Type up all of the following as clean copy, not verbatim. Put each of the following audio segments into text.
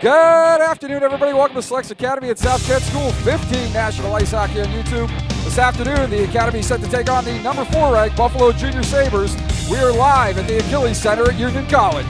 Good afternoon, everybody. Welcome to SASKS Academy at South Kent School 15 National Ice Hockey on YouTube. This afternoon, the Academy is set to take on the number 4 ranked Buffalo Junior Sabres. We are live at the Achilles Center at Union College.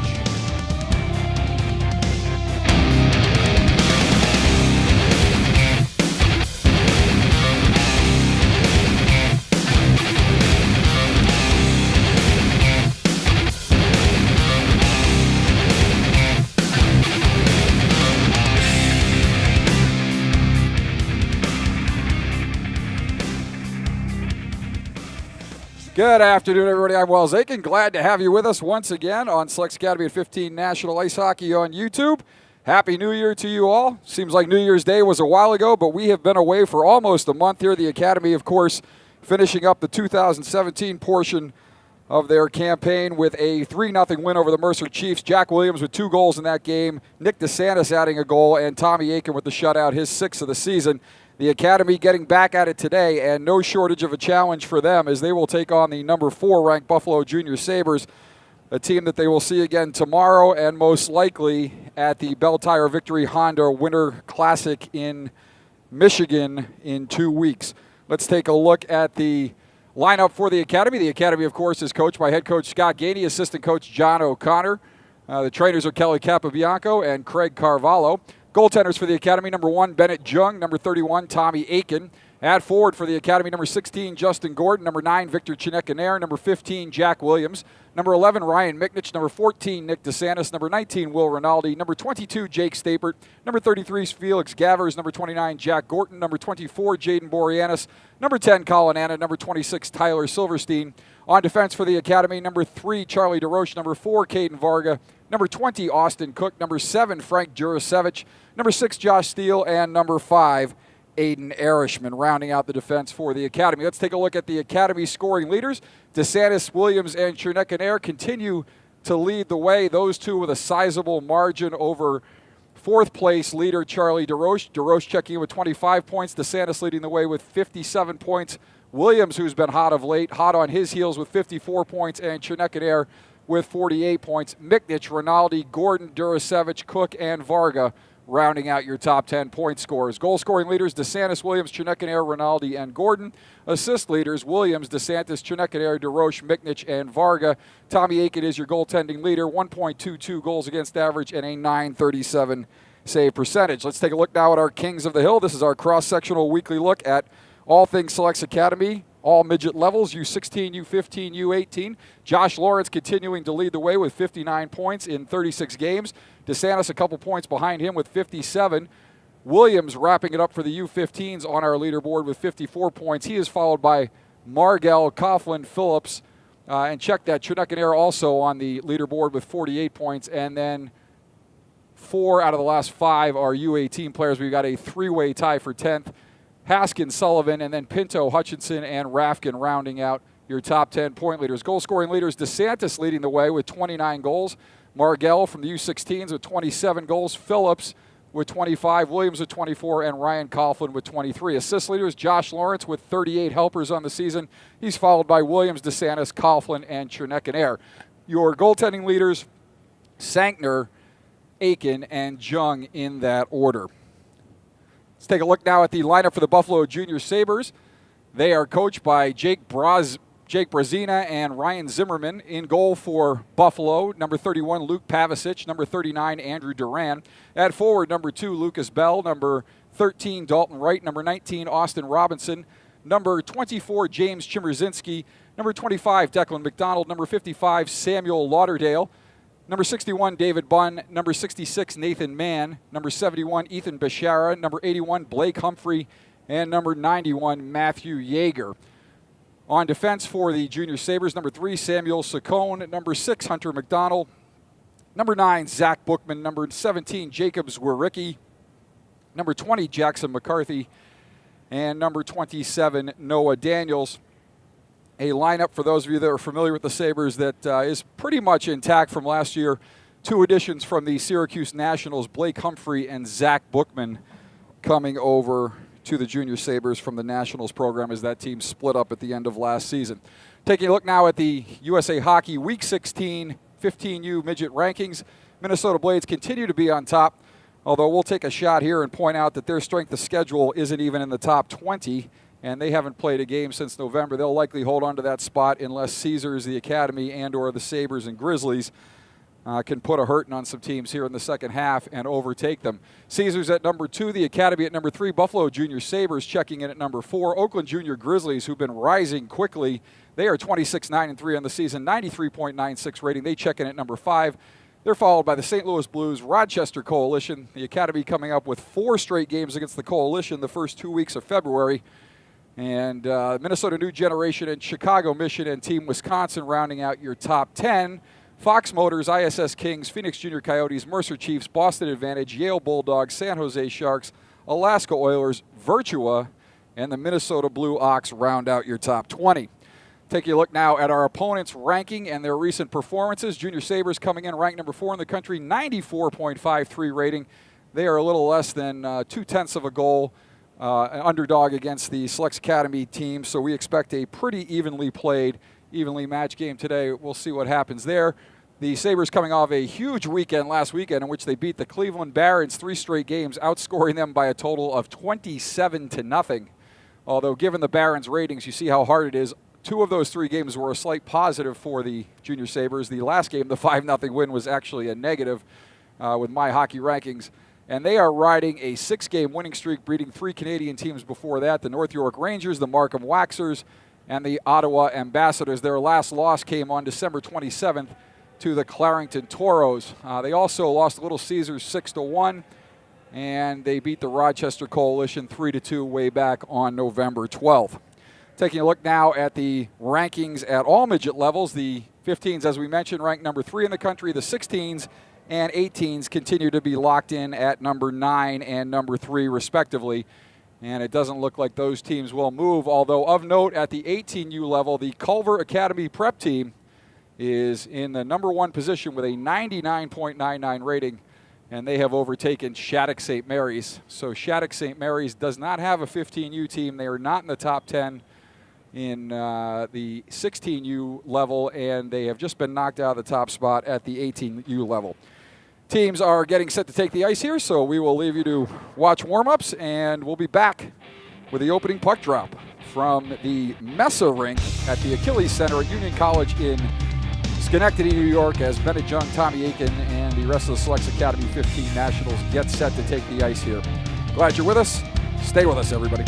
Good afternoon, everybody. I'm Wells Aiken. Glad to have you with us once again on SASKS Academy at 15 National Ice Hockey on YouTube. Happy New Year to you all. Seems like New Year's Day was a while ago, but we have been away for almost a month here. The Academy, of course, finishing up the 2017 portion of their campaign with a 3-0 win over the Mercer Chiefs. Jack Williams with 2 goals in that game, Nick DeSantis adding a goal, and Tommy Aiken with the shutout, his 6th of the season. The Academy getting back at it today, and no shortage of a challenge for them as they will take on the number 4 ranked Buffalo Junior Sabres, a team that they will see again tomorrow and most likely at the Bell Tire Victory Honda Winter Classic in Michigan in 2 weeks. Let's take a look at the lineup for the Academy. The Academy, of course, is coached by head coach Scott Gainey, assistant coach John O'Connor. The trainers are Kelly Capobianco and Craig Carvalho. Goaltenders for the Academy, number 1, Bennett Jung. Number 31, Tommy Aiken. At forward for the Academy, number 16, Justin Gordon. Number 9, Victor Chinekanair. Number 15, Jack Williams. Number 11, Ryan Miknich. Number 14, Nick DeSantis. Number 19, Will Rinaldi. Number 22, Jake Stapert. Number 33, Felix Gavers. Number 29, Jack Gorton. Number 24, Jaden Boreanaz. Number 10, Colin Anna. Number 26, Tyler Silverstein. On defense for the Academy, number 3, Charlie DeRoche. Number 4, Caden Varga. Number 20, Austin Cook. Number 7, Frank Jurasevich. Number 6, Josh Steele. And number 5, Aiden Erishman, rounding out the defense for the Academy. Let's take a look at the Academy scoring leaders. DeSantis, Williams, and Chinekanair continue to lead the way. Those two with a sizable margin over 4th place leader Charlie DeRoche. DeRoche checking in with 25 points. DeSantis leading the way with 57 points. Williams, who's been hot of late, hot on his heels with 54 points. And Chinekanair with 48 points. Miknich, Rinaldi, Gordon, Jurasevich, Cook, and Varga rounding out your top 10 point scorers. Goal scoring leaders, DeSantis, Williams, Chinekanair, Rinaldi, and Gordon. Assist leaders, Williams, DeSantis, Chinekanair, DeRoche, Miknich, and Varga. Tommy Aiken is your goaltending leader, 1.22 goals against average and a .937 save percentage. Let's take a look now at our Kings of the Hill. This is our cross-sectional weekly look at all things SASKS Academy, all midget levels, U16, U15, U18. Josh Lawrence continuing to lead the way with 59 points in 36 games. DeSantis a couple points behind him with 57. Williams wrapping it up for the U15s on our leaderboard with 54 points. He is followed by Margell, Coughlin, Phillips, and check that, Chinekanair also on the leaderboard with 48 points. And then 4 out of the last 5 are U18 players. We've got a 3-way tie for 10th. Haskins, Sullivan, and then Pinto, Hutchinson, and Rafkin rounding out your top 10 point leaders. Goal scoring leaders, DeSantis leading the way with 29 goals. Margell from the U16s with 27 goals. Phillips with 25. Williams with 24. And Ryan Coughlin with 23. Assist leaders, Josh Lawrence with 38 helpers on the season. He's followed by Williams, DeSantis, Coughlin, and Chinekanair. Your goaltending leaders, Sankner, Aiken, and Jung in that order. Let's take a look now at the lineup for the Buffalo Junior Sabres. They are coached by Jake Brazina and Ryan Zimmerman. In goal for Buffalo, number 31, Luke Pavicic. Number 39, Andrew Duran. At forward, number 2, Lucas Bell. Number 13, Dalton Wright. Number 19, Austin Robinson. Number 24, James Chimmerzinski. Number 25, Declan McDonald. Number 55, Samuel Lauderdale. Number 61, David Bunn. Number 66, Nathan Mann. Number 71, Ethan Bishara. Number 81, Blake Humphrey. And number 91, Matthew Yeager. On defense for the Junior Sabres, number 3, Samuel Saccone. Number 6, Hunter McDonald. Number 9, Zach Bookman. Number 17, Jacob Zwericki. Number 20, Jackson McCarthy. And number 27, Noah Daniels. A lineup, for those of you that are familiar with the Sabres, that is pretty much intact from last year. 2 additions from the Syracuse Nationals, Blake Humphrey and Zach Bookman, coming over to the Junior Sabres from the Nationals program as that team split up at the end of last season. Taking a look now at the USA Hockey Week 16 15U midget rankings. Minnesota Blades continue to be on top Although we'll take a shot here and point out that their strength of schedule isn't even in the top 20, and they haven't played a game since November. They'll likely hold on to that spot unless Caesars, the Academy, and or the Sabres and Grizzlies can put a hurting on some teams here in the second half and overtake them. Caesars at number 2, the Academy at number 3, Buffalo Junior Sabres checking in at number 4, Oakland Junior Grizzlies, who've been rising quickly. They are 26-9-3 on the season, 93.96 rating. They check in at number 5. They're followed by the St. Louis Blues, Rochester Coalition, the Academy coming up with 4 straight games against the Coalition the first 2 weeks of February, and Minnesota New Generation and Chicago Mission and Team Wisconsin rounding out your top 10. Fox Motors, ISS Kings, Phoenix Junior Coyotes, Mercer Chiefs, Boston Advantage, Yale Bulldogs, San Jose Sharks, Alaska Oilers, Virtua, and the Minnesota Blue Ox round out your top 20. Taking a look now at our opponents' ranking and their recent performances. Junior Sabres coming in ranked number 4 in the country, 94.53 rating. They are a little less than 0.2 of a goal an underdog against the Selects Academy team, so we expect a pretty evenly played, evenly matched game today. We'll see what happens there. The Sabres coming off a huge weekend last weekend in which they beat the Cleveland Barons 3 straight games, outscoring them by a total of 27-0. Although given the Barons' ratings, you see how hard it is. 2 of those 3 games were a slight positive for the Junior Sabres. The last game, the 5-0 win, was actually a negative with my hockey rankings. And they are riding a 6-game winning streak, beating 3 Canadian teams before that, the North York Rangers, the Markham Waxers, and the Ottawa Ambassadors. Their last loss came on December 27th to the Clarington Toros. They also lost Little Caesars 6-1, and they beat the Rochester Coalition 3-2 way back on November 12th. Taking a look now at the rankings at all midget levels, the 15s, as we mentioned, ranked number 3 in the country. The 16s and 18s continue to be locked in at number 9 and number 3, respectively. And it doesn't look like those teams will move, although of note at the 18U level, the Culver Academy Prep team is in the number 1 position with a 99.99 rating, and they have overtaken Shattuck St. Mary's. So Shattuck St. Mary's does not have a 15U team. They are not in the top 10 in the 16U level, and they have just been knocked out of the top spot at the 18U level. Teams are getting set to take the ice here, so we will leave you to watch warm-ups, and we'll be back with the opening puck drop from the Mesa rink at the Achilles Center at Union College in Schenectady, New York, as Bennett Jung, Tommy Aiken, and the rest of the Selects Academy 15 Nationals get set to take the ice here. Glad you're with us. Stay with us, everybody.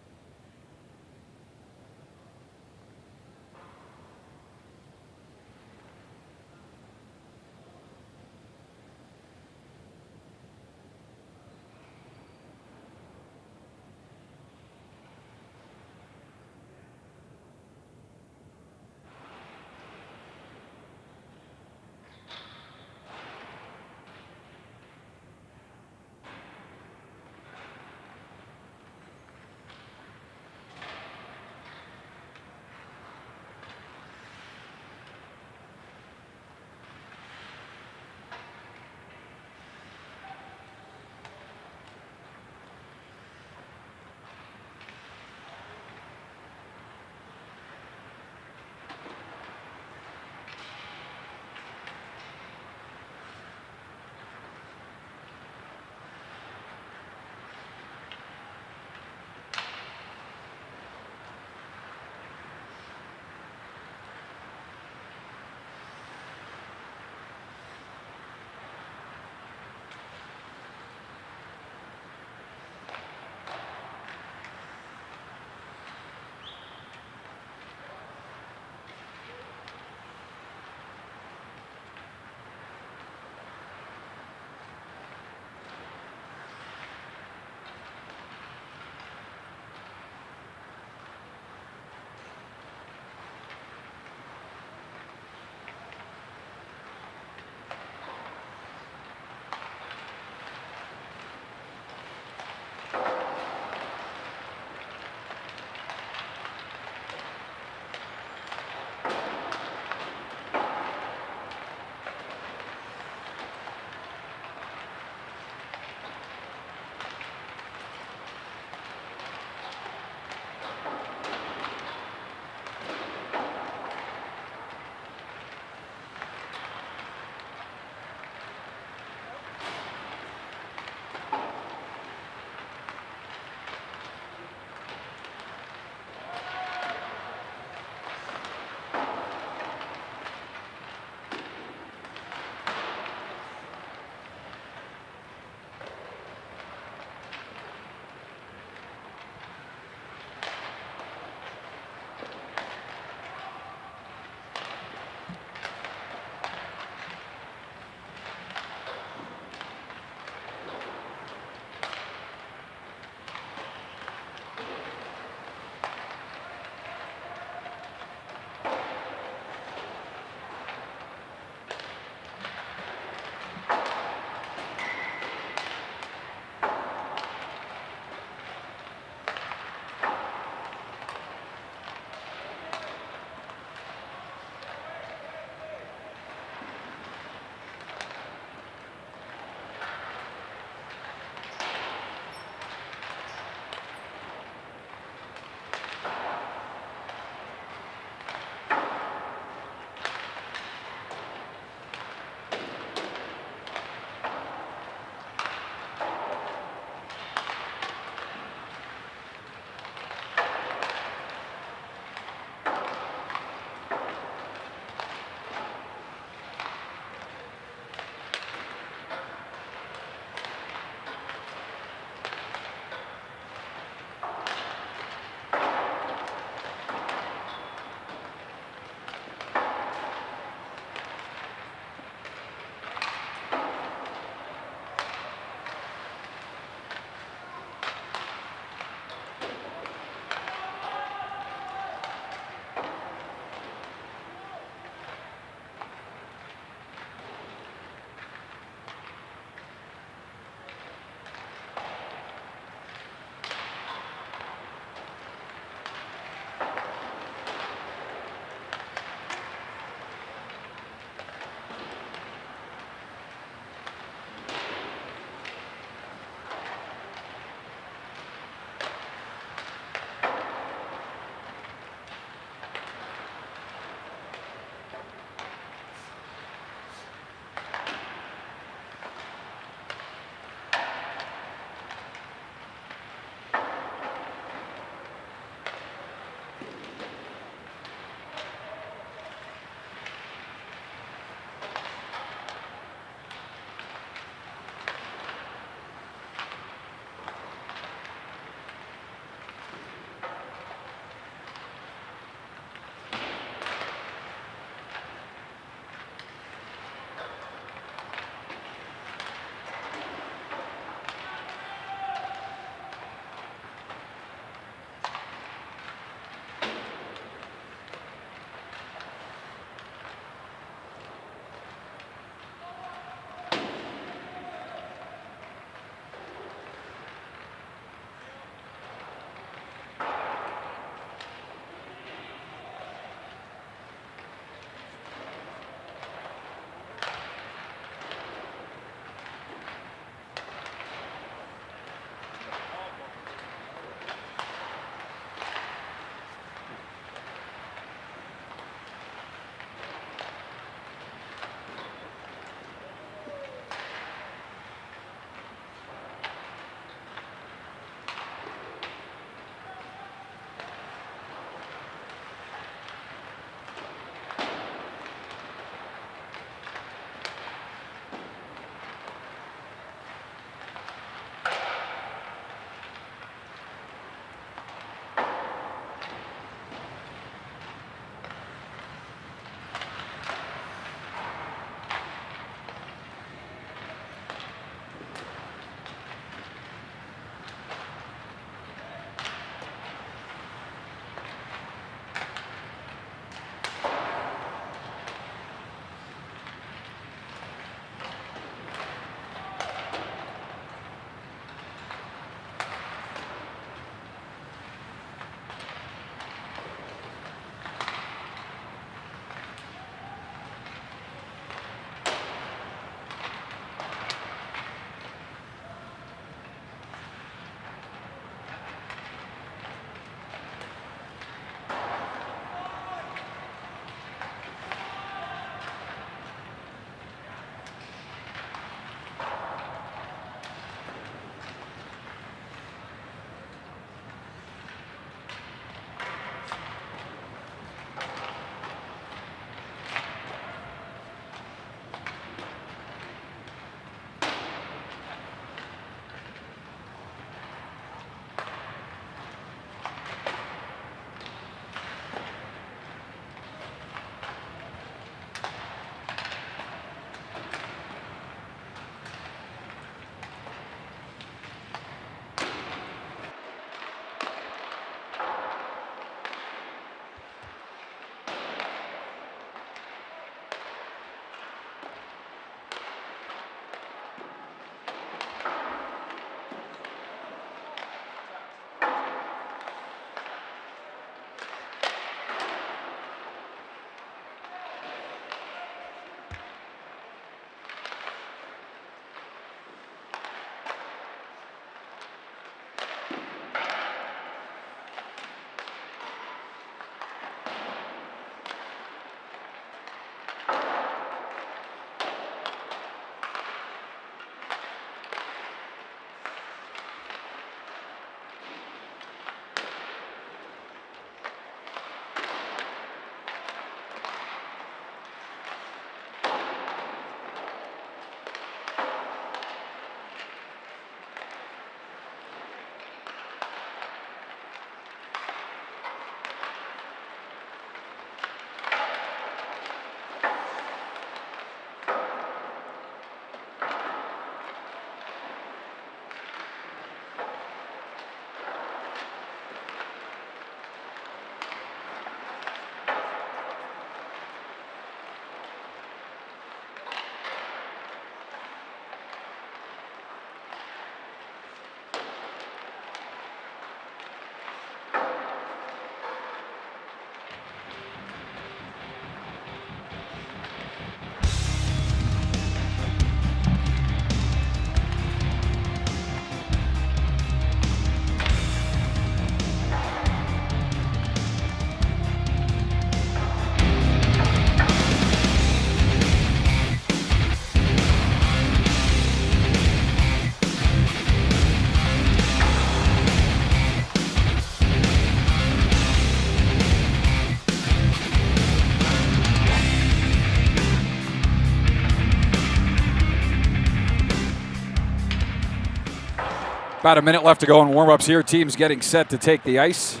About a minute left to go in warm-ups here. Teams getting set to take the ice.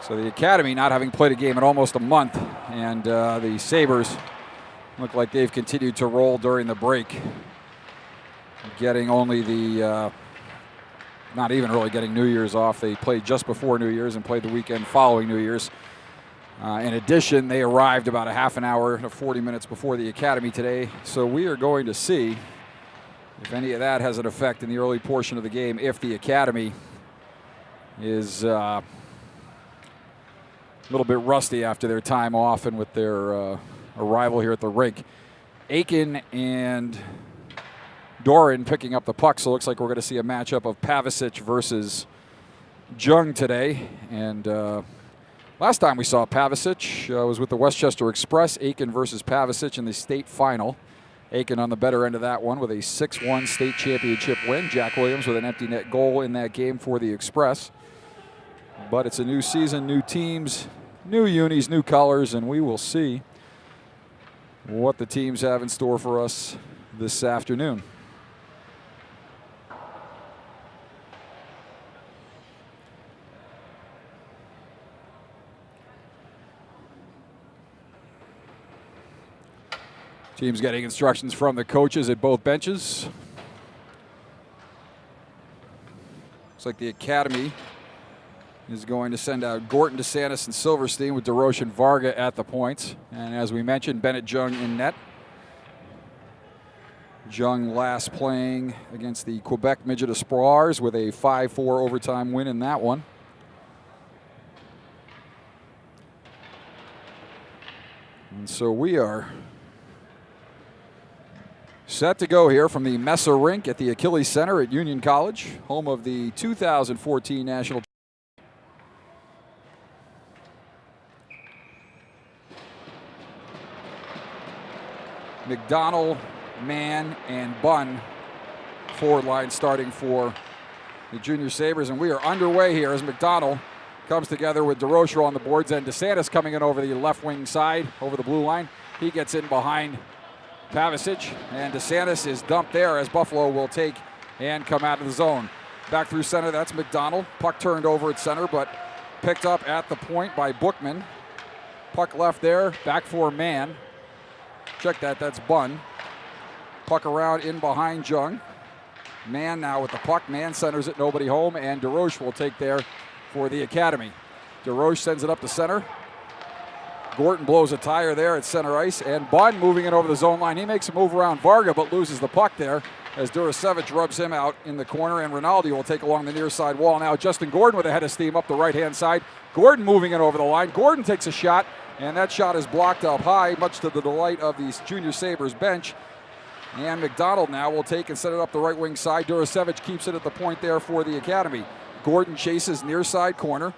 So the Academy not having played a game in almost a month, and the Sabres look like they've continued to roll during the break. Getting only the, not even really getting New Year's off. They played just before New Year's and played the weekend following New Year's. In addition, they arrived about a half an hour to 40 minutes before the Academy today. So we are going to see if any of that has an effect in the early portion of the game, if the Academy is a little bit rusty after their time off and with their arrival here at the rink. Aiken and Doran picking up the puck, so it looks like we're going to see a matchup of Pavicic versus Jung today. And last time we saw Pavicic was with the Westchester Express. Aiken versus Pavicic in the state final. Aiken on the better end of that one with a 6-1 state championship win. Jack Williams with an empty net goal in that game for the Express. But it's a new season, new teams, new unis, new colors, and we will see what the teams have in store for us this afternoon. Teams getting instructions from the coaches at both benches. Looks like the Academy is going to send out Gorton, DeSantis, and Silverstein with DeRoche and Varga at the points. And as we mentioned, Bennett Jung in net. Jung last playing against the Quebec Midget Espoirs with a 5-4 overtime win in that one. And so we are set to go here from the Mesa Rink at the Achilles Center at Union College, home of the 2014 National. McDonald, Mann, and Bunn forward line starting for the Junior Sabres, and we are underway here as McDonald comes together with DeRoche on the boards, and DeSantis coming in over the left wing side, over the blue line. He gets in behind Pavicic, and DeSantis is dumped there as Buffalo will take and come out of the zone. Back through center, that's McDonald. Puck turned over at center, but picked up at the point by Bookman. Puck left there, back for Mann. Check that, that's Bunn. Puck around in behind Jung. Mann now with the puck. Mann centers it, nobody home, and DeRoche will take there for the Academy. DeRoche sends it up the center. Gorton blows a tire there at center ice, and Bunn moving it over the zone line. He makes a move around Varga, but loses the puck there as Duracevic rubs him out in the corner, and Rinaldi will take along the near side wall. Now Justin Gordon with a head of steam up the right-hand side. Gordon moving it over the line. Gordon takes a shot, and that shot is blocked up high, much to the delight of the Junior Sabres bench. And McDonald now will take and set it up the right wing side. Duracevic keeps it at the point there for the Academy. Gordon chases near side corner.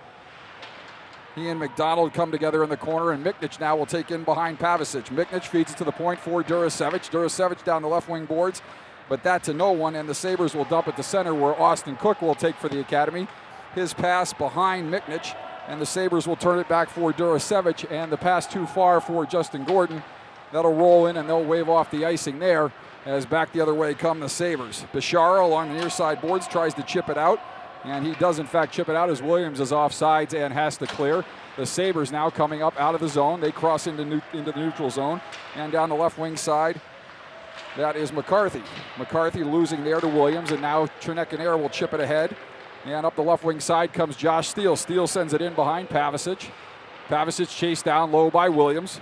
He and McDonald come together in the corner, and Miknich now will take in behind Pavicic. Miknich feeds it to the point for Duracevic. Duracevic down the left wing boards, but that to no one, and the Sabres will dump it to center where Austin Cook will take for the Academy. His pass behind Miknich, and the Sabres will turn it back for Duracevic, and the pass too far for Justin Gordon. That'll roll in, and they'll wave off the icing there as back the other way come the Sabres. Bishara along the near side boards tries to chip it out. And he does, in fact, chip it out as Williams is offsides and has to clear. The Sabres now coming up out of the zone. They cross into the neutral zone. And down the left wing side, that is McCarthy. McCarthy losing there to Williams, and now Trinecanair will chip it ahead. And up the left wing side comes Josh Steele. Steele sends it in behind Pavicic. Pavicic chased down low by Williams.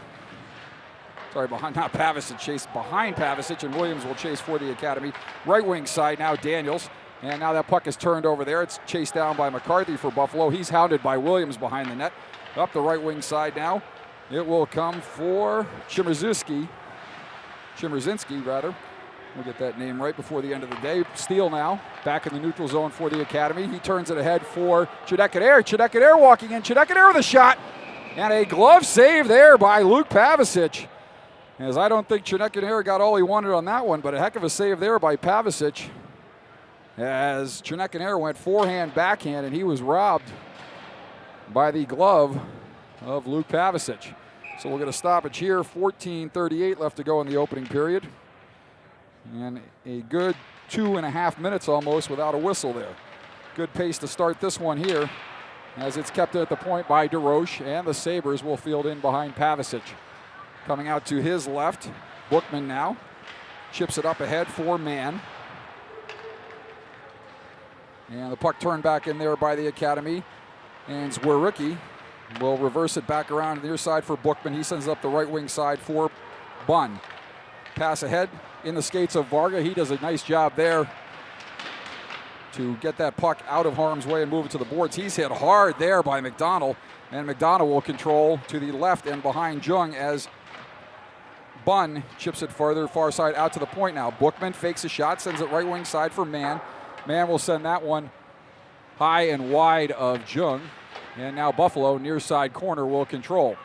Sorry, not Pavicic, chased behind Pavicic, and Williams will chase for the Academy. Right wing side now, Daniels. And now that puck is turned over there. It's chased down by McCarthy for Buffalo. He's hounded by Williams behind the net. Up the right wing side now. It will come for Chmerzinski, rather. We'll get that name right before the end of the day. Steele now back in the neutral zone for the Academy. He turns it ahead for Trinecanair. Trinecanair walking in. Trinecanair with a shot. And a glove save there by Luke Pavicic. As I don't think Trinecanair got all he wanted on that one, but a heck of a save there by Pavicic. As Trinecanair went forehand, backhand, and he was robbed by the glove of Luke Pavicic. So we'll get a stoppage here. 14:38 left to go in the opening period. And a good 2.5 minutes almost without a whistle there. Good pace to start this one here, as it's kept at the point by DeRoche, and the Sabres will field in behind Pavicic. Coming out to his left, Bookman now chips it up ahead for Mann. And the puck turned back in there by the Academy, and Zwericki will reverse it back around to the near side for Bookman. He sends it up the right wing side for Bunn. Pass ahead in the skates of Varga. He does a nice job there to get that puck out of harm's way and move it to the boards. He's hit hard there by McDonald, and McDonald will control to the left and behind Jung as Bunn chips it far side out to the point now. Bookman fakes a shot, sends it right wing side for Mann. Mann will send that one high and wide of Jung. And now Buffalo, near side corner, will control.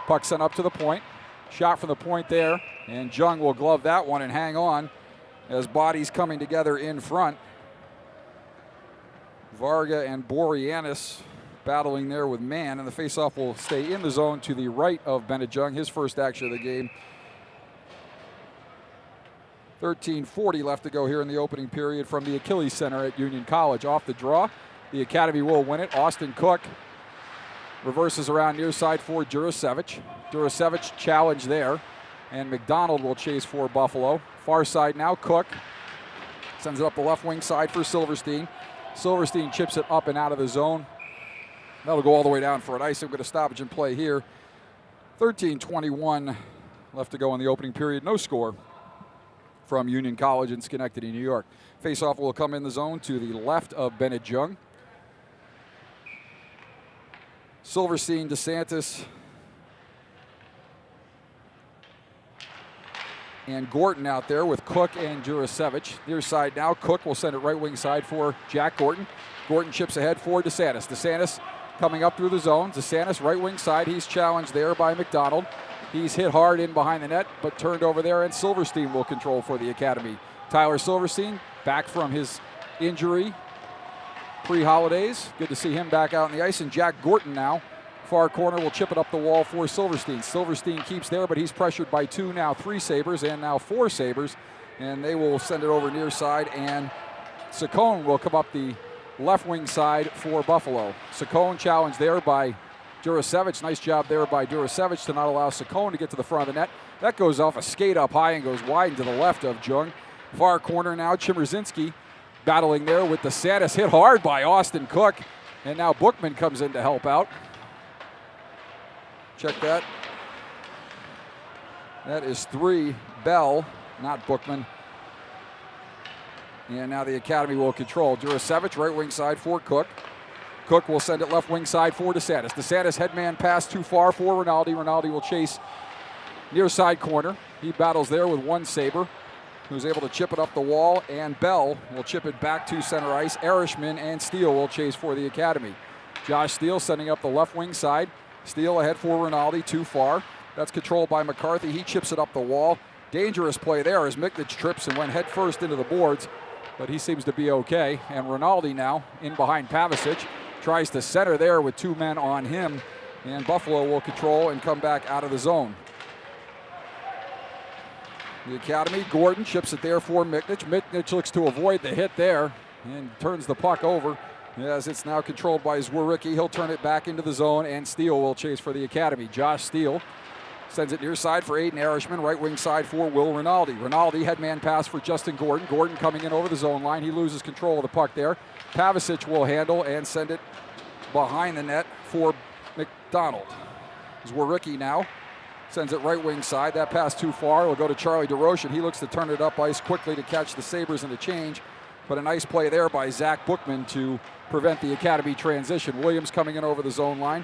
Puck sent up to the point. Shot from the point there. And Jung will glove that one and hang on as bodies coming together in front. Varga and Boreanaz battling there with Mann. And the faceoff will stay in the zone to the right of Bennett Jung, his first action of the game. 13:40 left to go here in the opening period from the Achilles Center at Union College. Off the draw, the Academy will win it. Austin Cook reverses around near side for Jurasevich. Jurasevich challenge there, and McDonald will chase for Buffalo. Far side now, Cook sends it up the left wing side for Silverstein. Silverstein chips it up and out of the zone. That'll go all the way down for an icing. We're going to stoppage and play here. 13:21 left to go in the opening period. No score from Union College in Schenectady, New York. Faceoff will come in the zone to the left of Bennett Jung. Silverstein, DeSantis, and Gorton out there with Cook and Jurasevich. Near side now, Cook will send it right wing side for Jack Gorton. Gorton chips ahead for DeSantis. DeSantis coming up through the zone. DeSantis right wing side. He's challenged there by McDonald. He's hit hard in behind the net, but turned over there, and Silverstein will control for the Academy. Tyler Silverstein back from his injury pre-holidays. Good to see him back out on the ice. And Jack Gorton now, far corner, will chip it up the wall for Silverstein. Silverstein keeps there, but he's pressured by 2, now 3 Sabres, and now 4 Sabres. And they will send it over near side, and Saccone will come up the left wing side for Buffalo. Saccone challenged there by Jurasevich. Nice job there by Jurasevich to not allow Saccone to get to the front of the net. That goes off a skate up high and goes wide to the left of Jung. Far corner now, Chmerzinski battling there with DeSantis, hit hard by Austin Cook. And now Bookman comes in to help out. Check that. That is 3 Bell, not Bookman. And now the Academy will control. Jurasevich, right wing side for Cook. Cook will send it left wing side for DeSantis. DeSantis headman pass too far for Rinaldi. Rinaldi will chase near side corner. He battles there with 1 Sabre, who's able to chip it up the wall, and Bell will chip it back to center ice. Erishman and Steele will chase for the Academy. Josh Steele sending up the left wing side. Steele ahead for Rinaldi, too far. That's controlled by McCarthy. He chips it up the wall. Dangerous play there as Miknich trips and went head first into the boards, but he seems to be okay. And Rinaldi now in behind Pavicic. Tries to center there with 2 men on him, and Buffalo will control and come back out of the zone. The Academy, Gordon chips it there for Miknich. Miknich looks to avoid the hit there and turns the puck over as it's now controlled by Zwericki. He'll turn it back into the zone, and Steele will chase for the Academy. Josh Steele sends it near side for Aiden Erishman, right wing side for Will Rinaldi. Rinaldi headman pass for Justin Gordon. Gordon coming in over the zone line. He loses control of the puck there. Pavicic will handle and send it behind the net for McDonald. Zwericki now sends it right wing side. That pass too far. Will go to Charlie DeRoche, and he looks to turn it up ice quickly to catch the Sabres in the change. But a nice play there by Zach Bookman to prevent the Academy transition. Williams coming in over the zone line.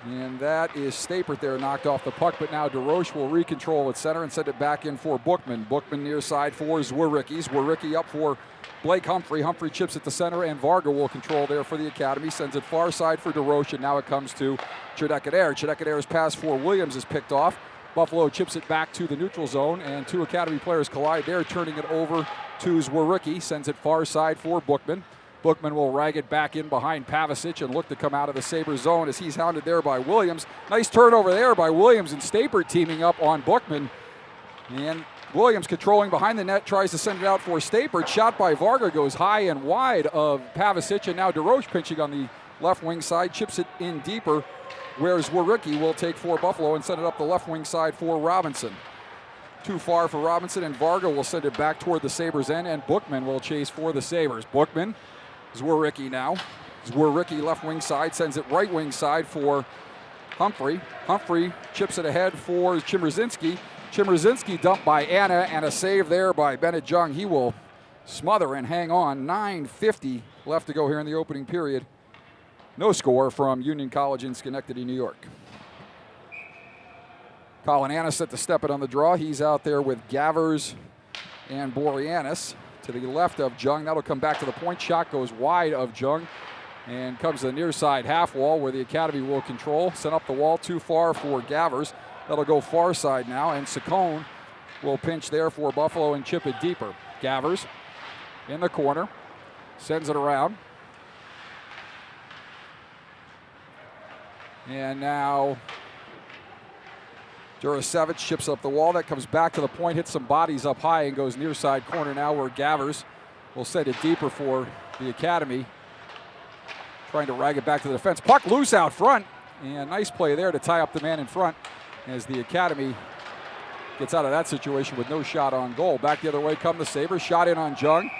And that is Stapert there, knocked off the puck, but now DeRoche will recontrol at center and send it back in for Bookman. Bookman near side for Zwericki. Zwericki up for Blake Humphrey. Humphrey chips at the center, and Varga will control there for the Academy. Sends it far side for DeRoche, and now it comes to Chedekadair. Chedekadair's pass for Williams is picked off. Buffalo chips it back to the neutral zone, and 2 Academy players collide there, turning it over to Zwericki. Sends it far side for Bookman. Bookman will rag it back in behind Pavicic and look to come out of the Sabres zone as he's hounded there by Williams. Nice turnover there by Williams and Stapert teaming up on Bookman. And Williams controlling behind the net, tries to send it out for Stapert. Shot by Varga goes high and wide of Pavicic, and now DeRoche pinching on the left wing side, chips it in deeper, whereas Zwirecki will take for Buffalo and send it up the left wing side for Robinson. Too far for Robinson, and Varga will send it back toward the Sabres end, and Bookman will chase for the Sabres. Bookman, Zwirecki now. Zwirecki left wing side, sends it right wing side for Humphrey. Humphrey chips it ahead for Chimmerzinski. Chimmerzinski dumped by Anna, and a save there by Bennett Jung. He will smother and hang on. 9:50 left to go here in the opening period. No score from Union College in Schenectady, New York. Colin Anna set to step it on the draw. He's out there with Gavers and Boreanaz to the left of Jung. That'll come back to the point. Shot goes wide of Jung and comes to the near side half wall where the Academy will control. Sent up the wall too far for Gavers. That'll go far side now, and Saccone will pinch there for Buffalo and chip it deeper. Gavers in the corner, sends it around. And now Jurasevich chips up the wall. That comes back to the point, hits some bodies up high, and goes near side corner now where Gavers will send it deeper for the Academy. Trying to rag it back to the defense. Puck loose out front, and nice play there to tie up the man in front as the Academy gets out of that situation with no shot on goal. Back the other way come the Sabres. Shot in on Jung.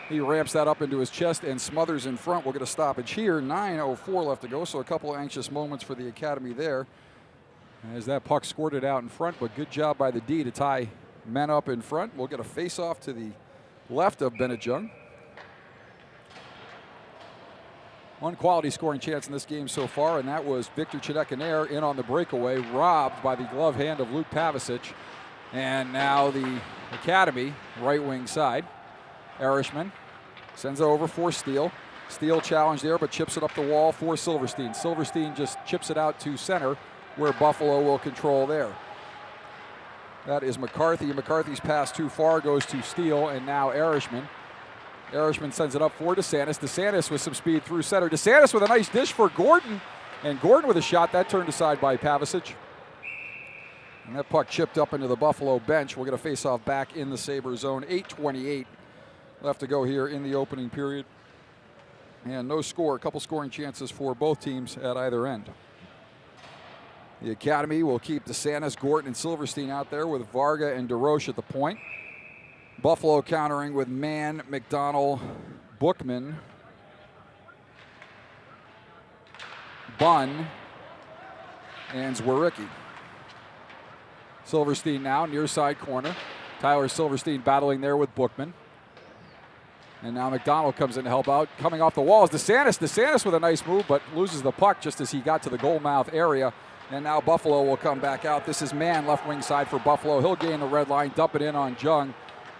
He ramps that up into his chest and smothers in front. We'll get a stoppage here. 9:04 left to go, so a couple of anxious moments for the Academy there as that puck squirted out in front, but good job by the D to tie men up in front. We'll get a face-off to the left of Bennett Jung. One quality scoring chance in this game so far, and that was Victor Chinekanair in on the breakaway, robbed by the glove hand of Luke Pavicic. And now the Academy, right wing side. Erishman sends it over for Steele. Steele challenged there, but chips it up the wall for Silverstein. Silverstein just chips it out to center, where Buffalo will control there. That is McCarthy. McCarthy's pass too far, goes to Steele, and now Erishman. Erishman sends it up for DeSantis. DeSantis with some speed through center. DeSantis with a nice dish for Gordon. And Gordon with a shot. That turned aside by Pavicic. And that puck chipped up into the Buffalo bench. We'll get a face-off back in the Sabre zone. 8:28 left to go here in the opening period. And no score. A couple scoring chances for both teams at either end. The Academy will keep DeSantis, Gordon, and Silverstein out there with Varga and DeRoche at the point. Buffalo countering with Mann, McDonald, Bookman, Bunn, and Zwirecki. Silverstein now, near side corner. Tyler Silverstein battling there with Bookman. And now McDonald comes in to help out. Coming off the walls, DeSantis. DeSantis with a nice move, but loses the puck just as he got to the goal mouth area. And now Buffalo will come back out. This is Mann, left wing side for Buffalo. He'll gain the red line, dump it in on Jung.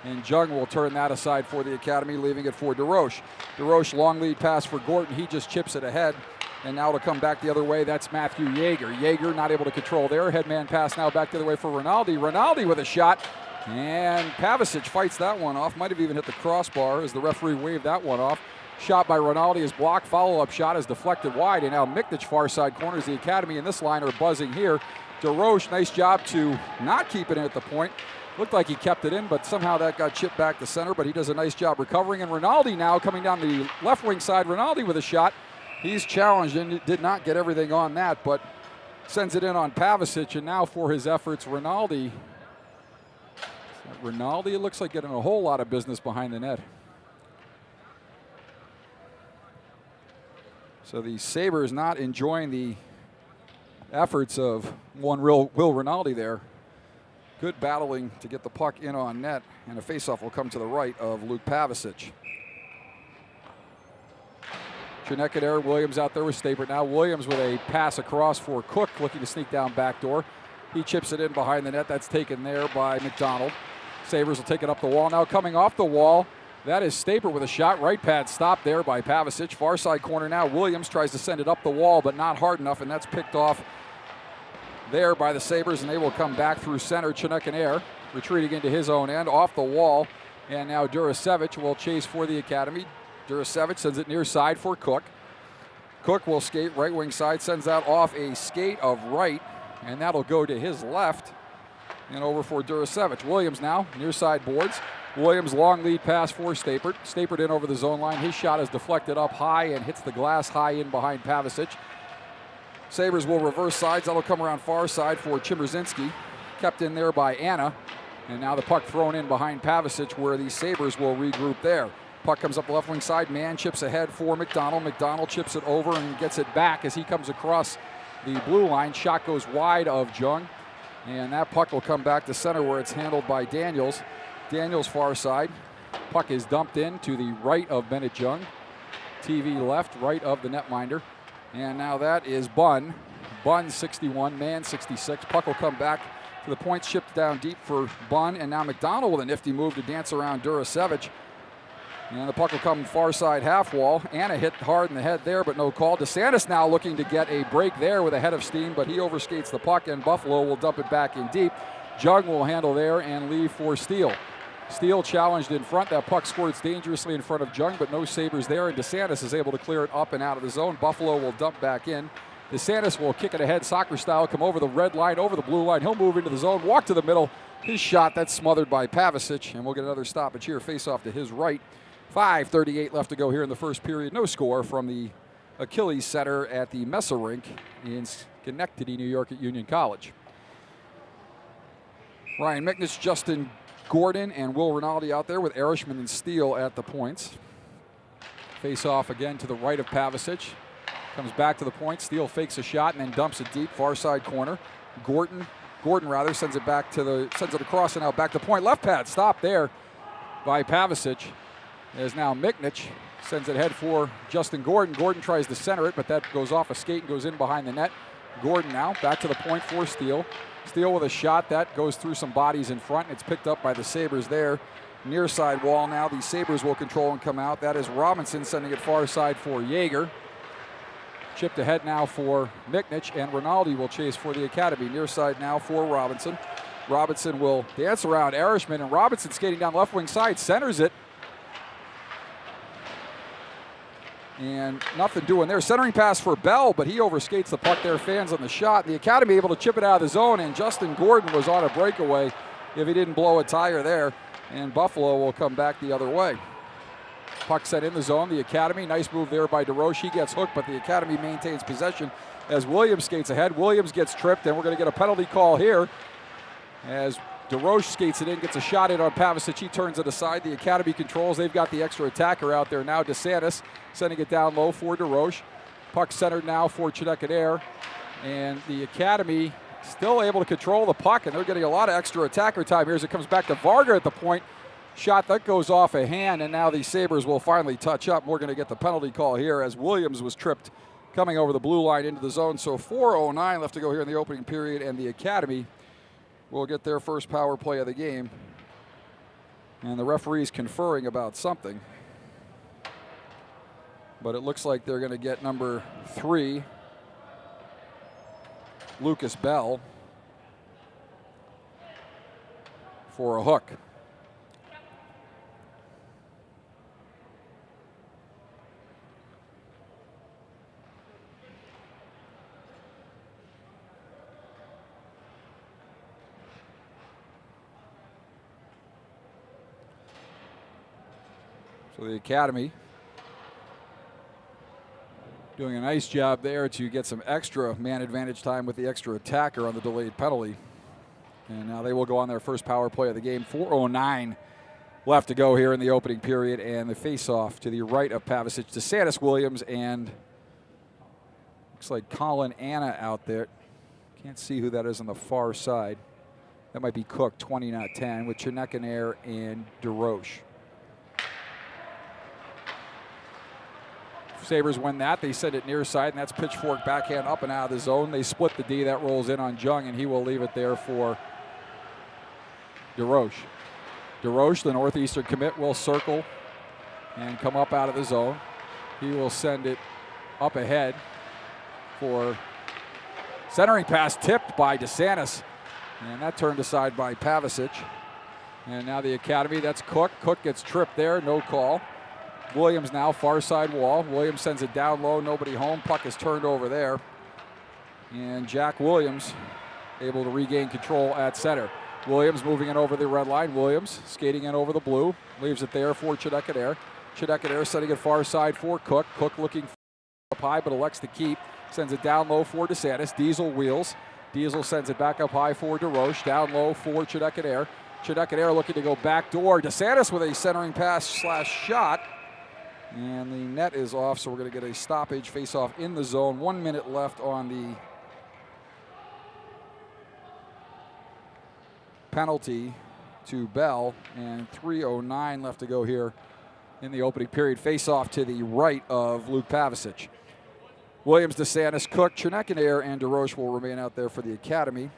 And Jung will turn that aside for the Academy, leaving it for DeRoche. DeRoche, long lead pass for Gordon. He just chips it ahead. And now to come back the other way, that's Matthew Yeager. Yeager not able to control there. Headman pass now back the other way for Rinaldi. Rinaldi with a shot. And Pavicic fights that one off. Might have even hit the crossbar as the referee waved that one off. Shot by Rinaldi is blocked. Follow-up shot is deflected wide. And now Miknich far side corners. The Academy and this line are buzzing here. DeRoche, nice job to not keep it in at the point. Looked like he kept it in, but somehow that got chipped back to center, but he does a nice job recovering. And Rinaldi now coming down the left wing side. Rinaldi with a shot. He's challenged and did not get everything on that, but sends it in on Pavicic. And now for his efforts, Rinaldi, it looks like getting a whole lot of business behind the net. So the Sabres not enjoying the efforts of one Will Rinaldi there. Good battling to get the puck in on net, and a faceoff will come to the right of Luke Pavicic. Chinekanair, Williams out there with Stapert now. Williams with a pass across for Cook, looking to sneak down backdoor. He chips it in behind the net. That's taken there by McDonald. Sabres will take it up the wall now. Coming off the wall, that is Stapert with a shot. Right pad stopped there by Pavicic. Far side corner now. Williams tries to send it up the wall, but not hard enough, and that's picked off there by the Sabres, and they will come back through center. Chinekanair retreating into his own end, off the wall, and now Jurasevich will chase for the Academy. Jurasevich sends it near side for Cook. Cook will skate right wing side, sends that off a skate of right, and that'll go to his left. And over for Durasevich. Williams now, near side boards. Williams, long lead pass for Stapert. Stapert in over the zone line. His shot is deflected up high and hits the glass high in behind Pavicic. Sabres will reverse sides. That'll come around far side for Chimierzinski. Kept in there by Anna. And now the puck thrown in behind Pavicic, where the Sabres will regroup there. Puck comes up the left wing side. Mann chips ahead for McDonald. McDonald chips it over and gets it back as he comes across the blue line. Shot goes wide of Jung. And that puck will come back to center where it's handled by Daniels. Daniels far side. Puck is dumped in to the right of Bennett Jung. TV left, right of the netminder. And now that is Bunn. Bunn 61, Mann 66. Puck will come back to the point, shipped down deep for Bunn. And now McDonald with a nifty move to dance around Durasevich. And the puck will come far side half wall. Anna hit hard in the head there, but no call. DeSantis now looking to get a break there with a head of steam, but he overskates the puck, and Buffalo will dump it back in deep. Jung will handle there and leave for Steele. Steele challenged in front. That puck squirts dangerously in front of Jung, but no Sabres there, and DeSantis is able to clear it up and out of the zone. Buffalo will dump back in. DeSantis will kick it ahead, soccer style, come over the red line, over the blue line. He'll move into the zone, walk to the middle. His shot, that's smothered by Pavicic, and we'll get another stoppage here. Face off to his right. 5:38 left to go here in the first period. No score from the Achilles Center at the Mesa Rink in Schenectady, New York at Union College. Ryan Micknich, Justin Gordon, and Will Rinaldi out there with Erishman and Steele at the points. Face off again to the right of Pavicic. Comes back to the point. Steele fakes a shot and then dumps it deep, far side corner. Gordon sends it back sends it across and out back to point. Left pad stop there by Pavicic. As now Micknich sends it ahead for Justin Gordon. Gordon tries to center it, but that goes off a skate and goes in behind the net. Gordon now back to the point for Steele. Steele with a shot that goes through some bodies in front. It's picked up by the Sabres there. Near side wall now. The Sabres will control and come out. That is Robinson sending it far side for Yeager. Chipped ahead now for Micknich, and Rinaldi will chase for the Academy. Near side now for Robinson. Robinson will dance around Erishman, and Robinson skating down left wing side, centers it. And nothing doing there. Centering pass for Bell, but he overskates the puck there. Fans on the shot. The Academy able to chip it out of the zone, and Justin Gordon was on a breakaway if he didn't blow a tire there. And Buffalo will come back the other way. Puck set in the zone. The Academy, nice move there by DeRoche. He gets hooked, but the Academy maintains possession as Williams skates ahead. Williams gets tripped, and we're going to get a penalty call here as DeRoche skates it in, gets a shot in on Pavicic. He turns it aside. The Academy controls. They've got the extra attacker out there now. DeSantis sending it down low for DeRoche. Puck centered now for Chineke. And the Academy still able to control the puck, and they're getting a lot of extra attacker time here as it comes back to Varga at the point. Shot that goes off a hand, and now the Sabres will finally touch up. We're going to get the penalty call here as Williams was tripped coming over the blue line into the zone. So 4:09 left to go here in the opening period, and the Academy will get their first power play of the game. And the referee's conferring about something. But it looks like they're going to get number 3, Lucas Bell, for a hook. So the Academy doing a nice job there to get some extra man advantage time with the extra attacker on the delayed penalty. And now they will go on their first power play of the game. 4:09 left to go here in the opening period, and the face-off to the right of Pavicic. DeSantis, Williams, and looks like Colin Anna out there. Can't see who that is on the far side. That might be Cook, 20 not 10, with Chineke and DeRoche. Sabres win that. They send it near side, and that's pitchfork backhand up and out of the zone. They split the D. That rolls in on Jung, and he will leave it there for DeRoche. DeRoche, the Northeastern commit, will circle and come up out of the zone. He will send it up ahead for centering pass tipped by DeSantis, and that turned aside by Pavicic. And now the Academy, that's Cook. Cook gets tripped there, no call. Williams now, far side wall. Williams sends it down low, nobody home. Puck is turned over there. And Jack Williams able to regain control at center. Williams moving in over the red line. Williams skating in over the blue. Leaves it there for Chedekadair. Chedekadair setting it far side for Cook. Cook looking up high but elects to keep. Sends it down low for DeSantis. Diesel wheels. Diesel sends it back up high for DeRoche. Down low for Chedekadair. Chedekadair looking to go back door. DeSantis with a centering pass / shot. And the net is off, so we're going to get a stoppage face-off in the zone. 1 minute left on the penalty to Bell, and 3:09 left to go here in the opening period. Face-off to the right of Luke Pavicic. Williams, DeSantis, Cook, Chernekanair, and DeRoche will remain out there for the Academy.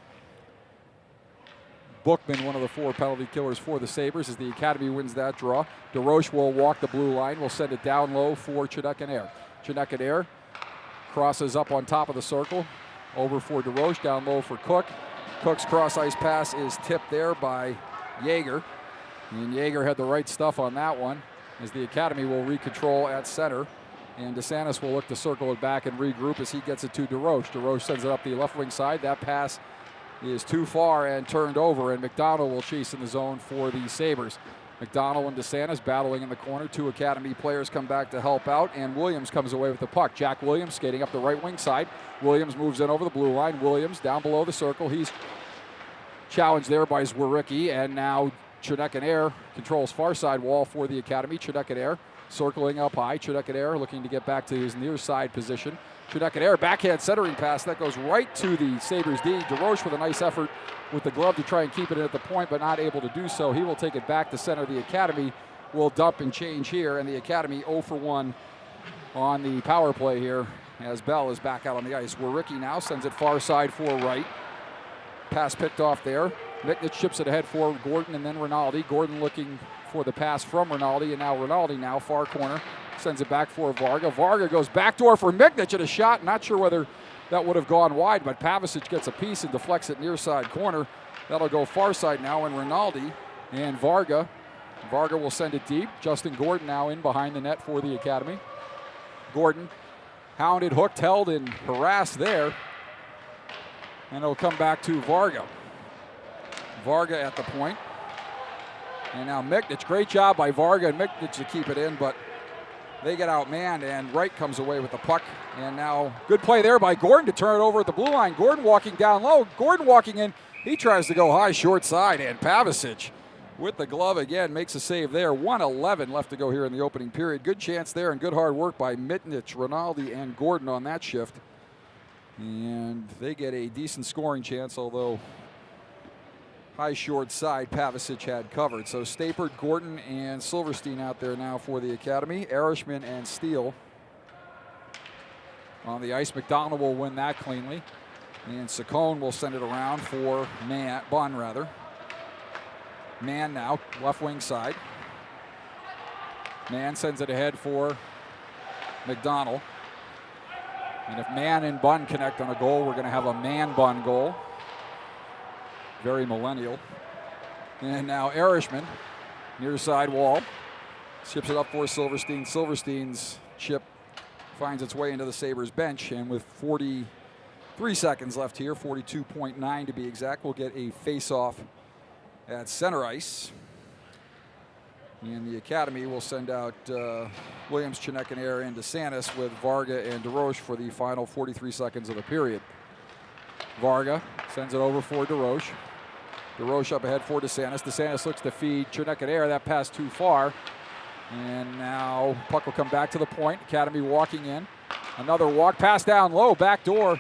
Bookman, one of the 4 penalty killers for the Sabres, as the Academy wins that draw. DeRoche will walk the blue line. Will send it down low for Chedekadair. Chedekadair crosses up on top of the circle. Over for DeRoche, down low for Cook. Cook's cross-ice pass is tipped there by Yeager. And Yeager had the right stuff on that one, as the Academy will recontrol at center. And DeSantis will look to circle it back and regroup as he gets it to DeRoche. DeRoche sends it up the left wing side. That pass is too far and turned over, and McDonald will chase in the zone for the Sabres. McDonald and DeSantis battling in the corner. 2 Academy players come back to help out, and Williams comes away with the puck. Jack Williams skating up the right wing side. Williams moves in over the blue line. Williams down below the circle. He's challenged there by Zwirecki, and now Chernekanair controls far side wall for the Academy. Chernekanair circling up high. Chernekanair looking to get back to his near side position. Chernekanair backhand centering pass that goes right to the Sabres D. DeRoche with a nice effort with the glove to try and keep it in at the point, but not able to do so. He will take it back to center. The Academy will dump and change here, and the Academy 0 for 1 on the power play here as Bell is back out on the ice. Zwirecki now sends it far side for right. Pass picked off there. Micknich chips it ahead for Gordon and then Rinaldi. Gordon looking for the pass from Rinaldi, and now Rinaldi now far corner. Sends it back for Varga. Varga goes backdoor for Micknich at a shot. Not sure whether that would have gone wide, but Pavicic gets a piece and deflects it near side corner. That'll go far side now, and Rinaldi and Varga. Varga will send it deep. Justin Gordon now in behind the net for the Academy. Gordon hounded, hooked, held, and harassed there. And it'll come back to Varga. Varga at the point. And now Micknich. Great job by Varga and Micknich to keep it in, but they get outmanned, and Wright comes away with the puck. And now good play there by Gordon to turn it over at the blue line. Gordon walking down low. Gordon walking in. He tries to go high, short side, and Pavicic with the glove again makes a save there. 1:11 left to go here in the opening period. Good chance there and good hard work by Micknich, Rinaldi, and Gordon on that shift. And they get a decent scoring chance, although high short side Pavicic had covered. So Stapert, Gordon, and Silverstein out there now for the Academy. Erishman and Steele on the ice. McDonald will win that cleanly. And Saccone will send it around for Bunn rather. Mann now, left wing side. Mann sends it ahead for McDonald. And if Mann and Bunn connect on a goal, we're going to have a Mann-Bunn goal. Very millennial. And now Erishman, near side wall, chips it up for Silverstein. Silverstein's chip finds its way into the Sabres bench, and with 43 seconds left here, 42.9 to be exact, we'll get a face-off at center ice. And the Academy will send out Williams, Chernekanair, and DeSantis with Varga and DeRoche for the final 43 seconds of the period. Varga sends it over for DeRoche. DeRoche up ahead for DeSantis. DeSantis looks to feed Chernekanair. That pass too far. And now puck will come back to the point. Academy walking in. Another walk. Pass down low. Back door.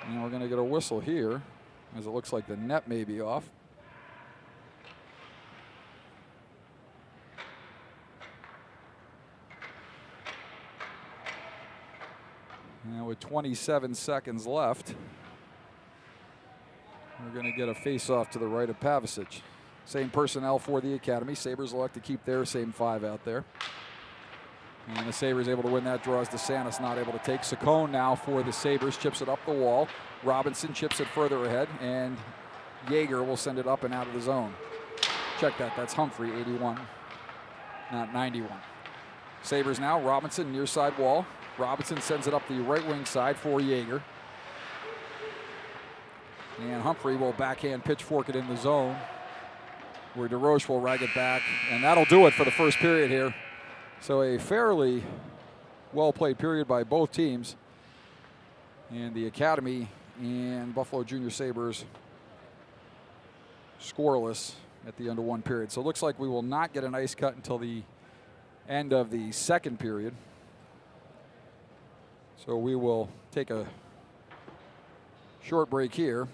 And we're going to get a whistle here, as it looks like the net may be off. Now with 27 seconds left, we're going to get a face-off to the right of Pavicic. Same personnel for the Academy. Sabres elect to keep their same 5 out there. And the Sabres able to win that draw as DeSantis not able to take. Saccone now for the Sabres, chips it up the wall. Robinson chips it further ahead, and Yeager will send it up and out of the zone. Check that, that's Humphrey, 81, not 91. Sabres now, Robinson near side wall. Robinson sends it up the right wing side for Yeager. And Humphrey will backhand pitchfork it in the zone, where DeRoche will rag it back. And that'll do it for the first period here. So a fairly well-played period by both teams. And the Academy and Buffalo Junior Sabres scoreless at the end of one period. So it looks like we will not get an ice cut until the end of the second period. So we will take a short break here.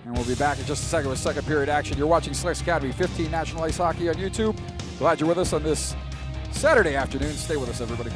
And we'll be back in just a second with second period action. You're watching SASKS Academy 15 National Ice Hockey on YouTube. Glad you're with us on this Saturday afternoon. Stay with us, everybody.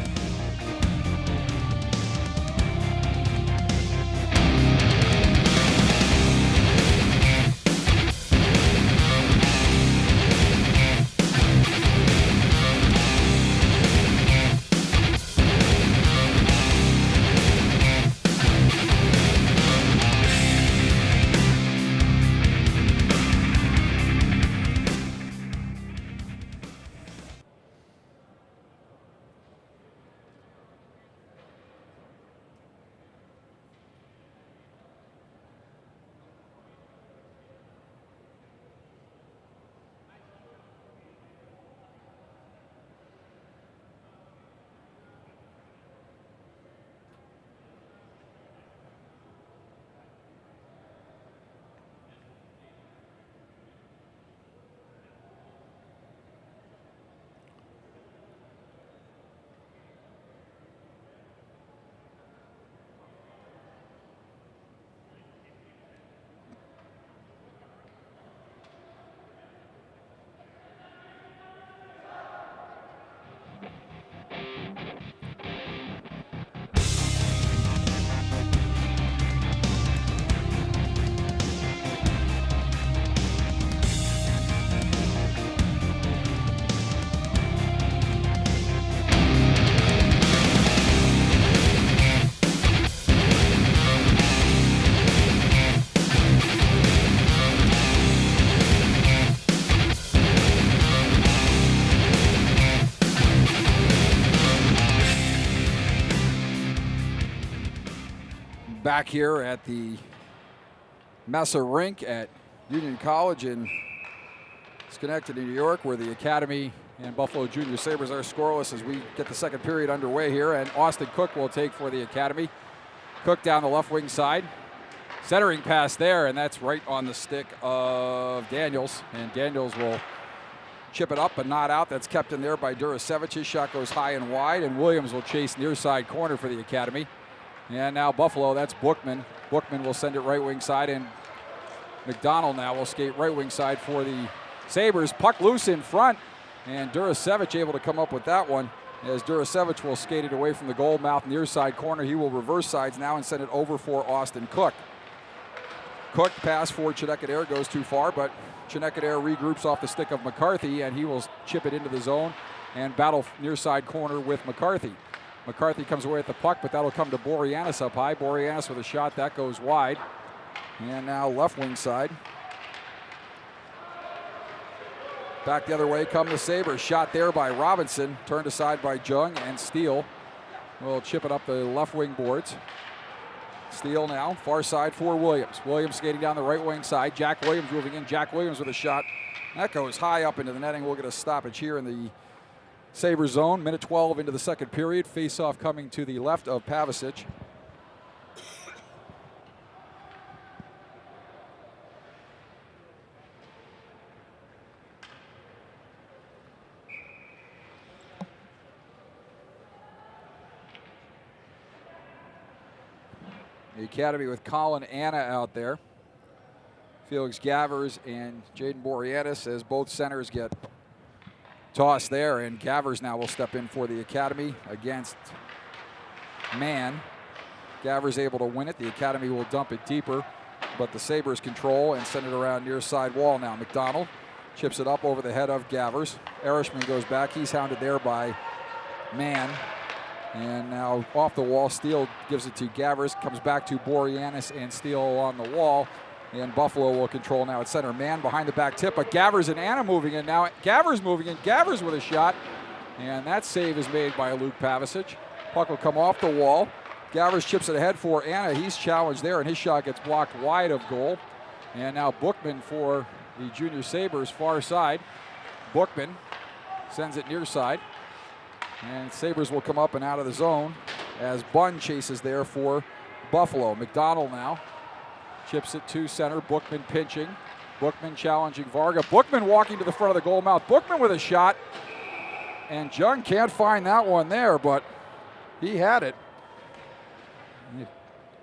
Back here at the Mesa Rink at Union College in Schenectady, New York, where the Academy and Buffalo Junior Sabres are scoreless as we get the second period underway here. And Austin Cook will take for the Academy. Cook down the left wing side. Centering pass there, and that's right on the stick of Daniels. And Daniels will chip it up but not out. That's kept in there by Durasevich. His shot goes high and wide, and Williams will chase near side corner for the Academy. And now Buffalo, that's Bookman. Bookman will send it right wing side, and McDonald now will skate right wing side for the Sabres. Puck loose in front, and Durasevich able to come up with that one, as Durasevich will skate it away from the goal mouth near side corner. He will reverse sides now and send it over for Austin Cook. Cook pass for Chinekadere goes too far, but Chinekadere regroups off the stick of McCarthy, and he will chip it into the zone and battle near side corner with McCarthy. McCarthy comes away with the puck, but that'll come to Boreanaz up high. Boreanaz with a shot that goes wide. And now left wing side. Back the other way come the Sabres. Shot there by Robinson. Turned aside by Jung, and Steele will chip it up the left wing boards. Steele now, far side for Williams. Williams skating down the right wing side. Jack Williams moving in. Jack Williams with a shot. That goes high up into the netting. We'll get a stoppage here in the Sabres zone. Minute 12 into the second period. Face-off coming to the left of Pavicic. The Academy with Colin Anna out there. Felix Gavers and Jaden Boreanaz as both centers get tossed there, and Gavers now will step in for the Academy against Mann. Gavers able to win it. The Academy will dump it deeper, but the Sabres control and send it around near side wall now. McDonald chips it up over the head of Gavers. Erishman goes back. He's hounded there by man. And now off the wall, Steele gives it to Gavris, comes back to Boreanaz and Steele on the wall. And Buffalo will control now at center. Man behind the back tip, but Gavris and Anna moving in now. Gavris moving in, Gavris with a shot. And that save is made by Luke Pavicic. Puck will come off the wall. Gavris chips it ahead for Anna. He's challenged there, and his shot gets blocked wide of goal. And now Bookman for the Junior Sabres, far side. Bookman sends it near side. And Sabres will come up and out of the zone as Bunn chases there for Buffalo. McDonald now chips it to center. Bookman pinching. Bookman challenging Varga. Bookman walking to the front of the goal mouth. Bookman with a shot. And Jung can't find that one there, but he had it.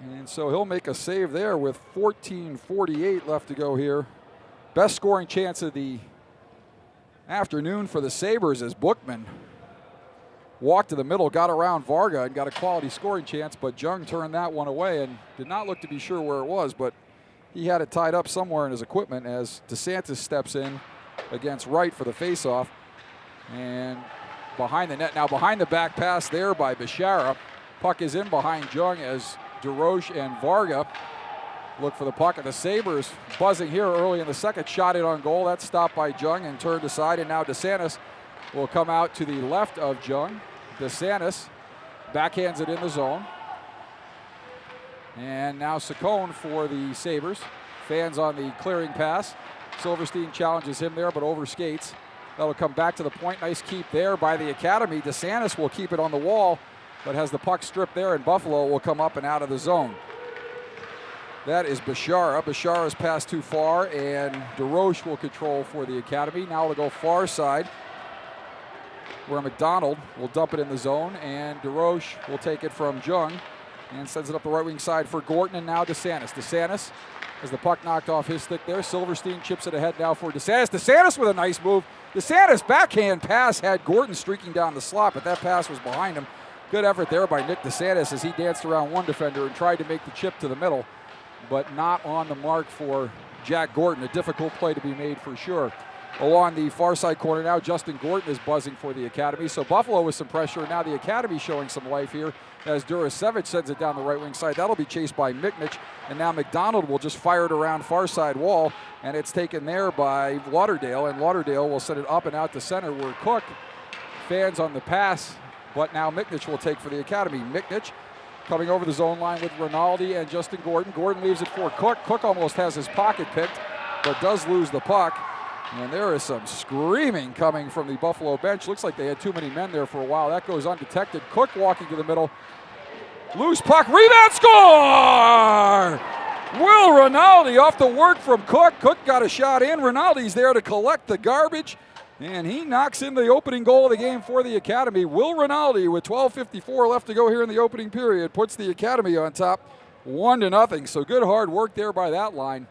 And so he'll make a save there with 14:48 left to go here. Best scoring chance of the afternoon for the Sabres as Bookman walked to the middle, got around Varga, and got a quality scoring chance, but Jung turned that one away and did not look to be sure where it was, but he had it tied up somewhere in his equipment as DeSantis steps in against Wright for the faceoff. And behind the net, now behind the back pass there by Bishara. Puck is in behind Jung as DeRoche and Varga look for the puck. And the Sabres buzzing here early in the second, shot it on goal. That's stopped by Jung and turned aside, and now DeSantis will come out to the left of Jung. DeSantis backhands it in the zone. And now Saccone for the Sabres. Fans on the clearing pass. Silverstein challenges him there, but overskates. That'll come back to the point. Nice keep there by the Academy. DeSantis will keep it on the wall, but has the puck stripped there, and Buffalo will come up and out of the zone. That is Bishara. Bishara's passed too far, and DeRoche will control for the Academy. Now it'll go far side, where McDonald will dump it in the zone, and DeRoche will take it from Jung and sends it up the right wing side for Gorton, and now DeSantis. DeSantis has the puck knocked off his stick there. Silverstein chips it ahead now for DeSantis. DeSantis with a nice move. DeSantis backhand pass had Gorton streaking down the slot, but that pass was behind him. Good effort there by Nick DeSantis as he danced around one defender and tried to make the chip to the middle, but not on the mark for Jack Gorton. A difficult play to be made for sure. Along the far side corner now, Justin Gorton is buzzing for the Academy. So Buffalo with some pressure. Now the Academy showing some life here as Durasevic sends it down the right wing side. That'll be chased by Miknich. And now McDonald will just fire it around far side wall. And it's taken there by Lauderdale. And Lauderdale will send it up and out to center where Cook fans on the pass. But now Miknich will take for the Academy. Miknich coming over the zone line with Rinaldi and Justin Gorton. Gorton leaves it for Cook. Cook almost has his pocket picked, but does lose the puck. And there is some screaming coming from the Buffalo bench. Looks like they had too many men there for a while. That goes undetected. Cook walking to the middle. Loose puck, rebound, score! Will Rinaldi off the work from Cook. Cook got a shot in. Rinaldi's there to collect the garbage. And he knocks in the opening goal of the game for the Academy. Will Rinaldi, with 12:54 left to go here in the opening period, puts the Academy on top 1-0. So good hard work there by that line.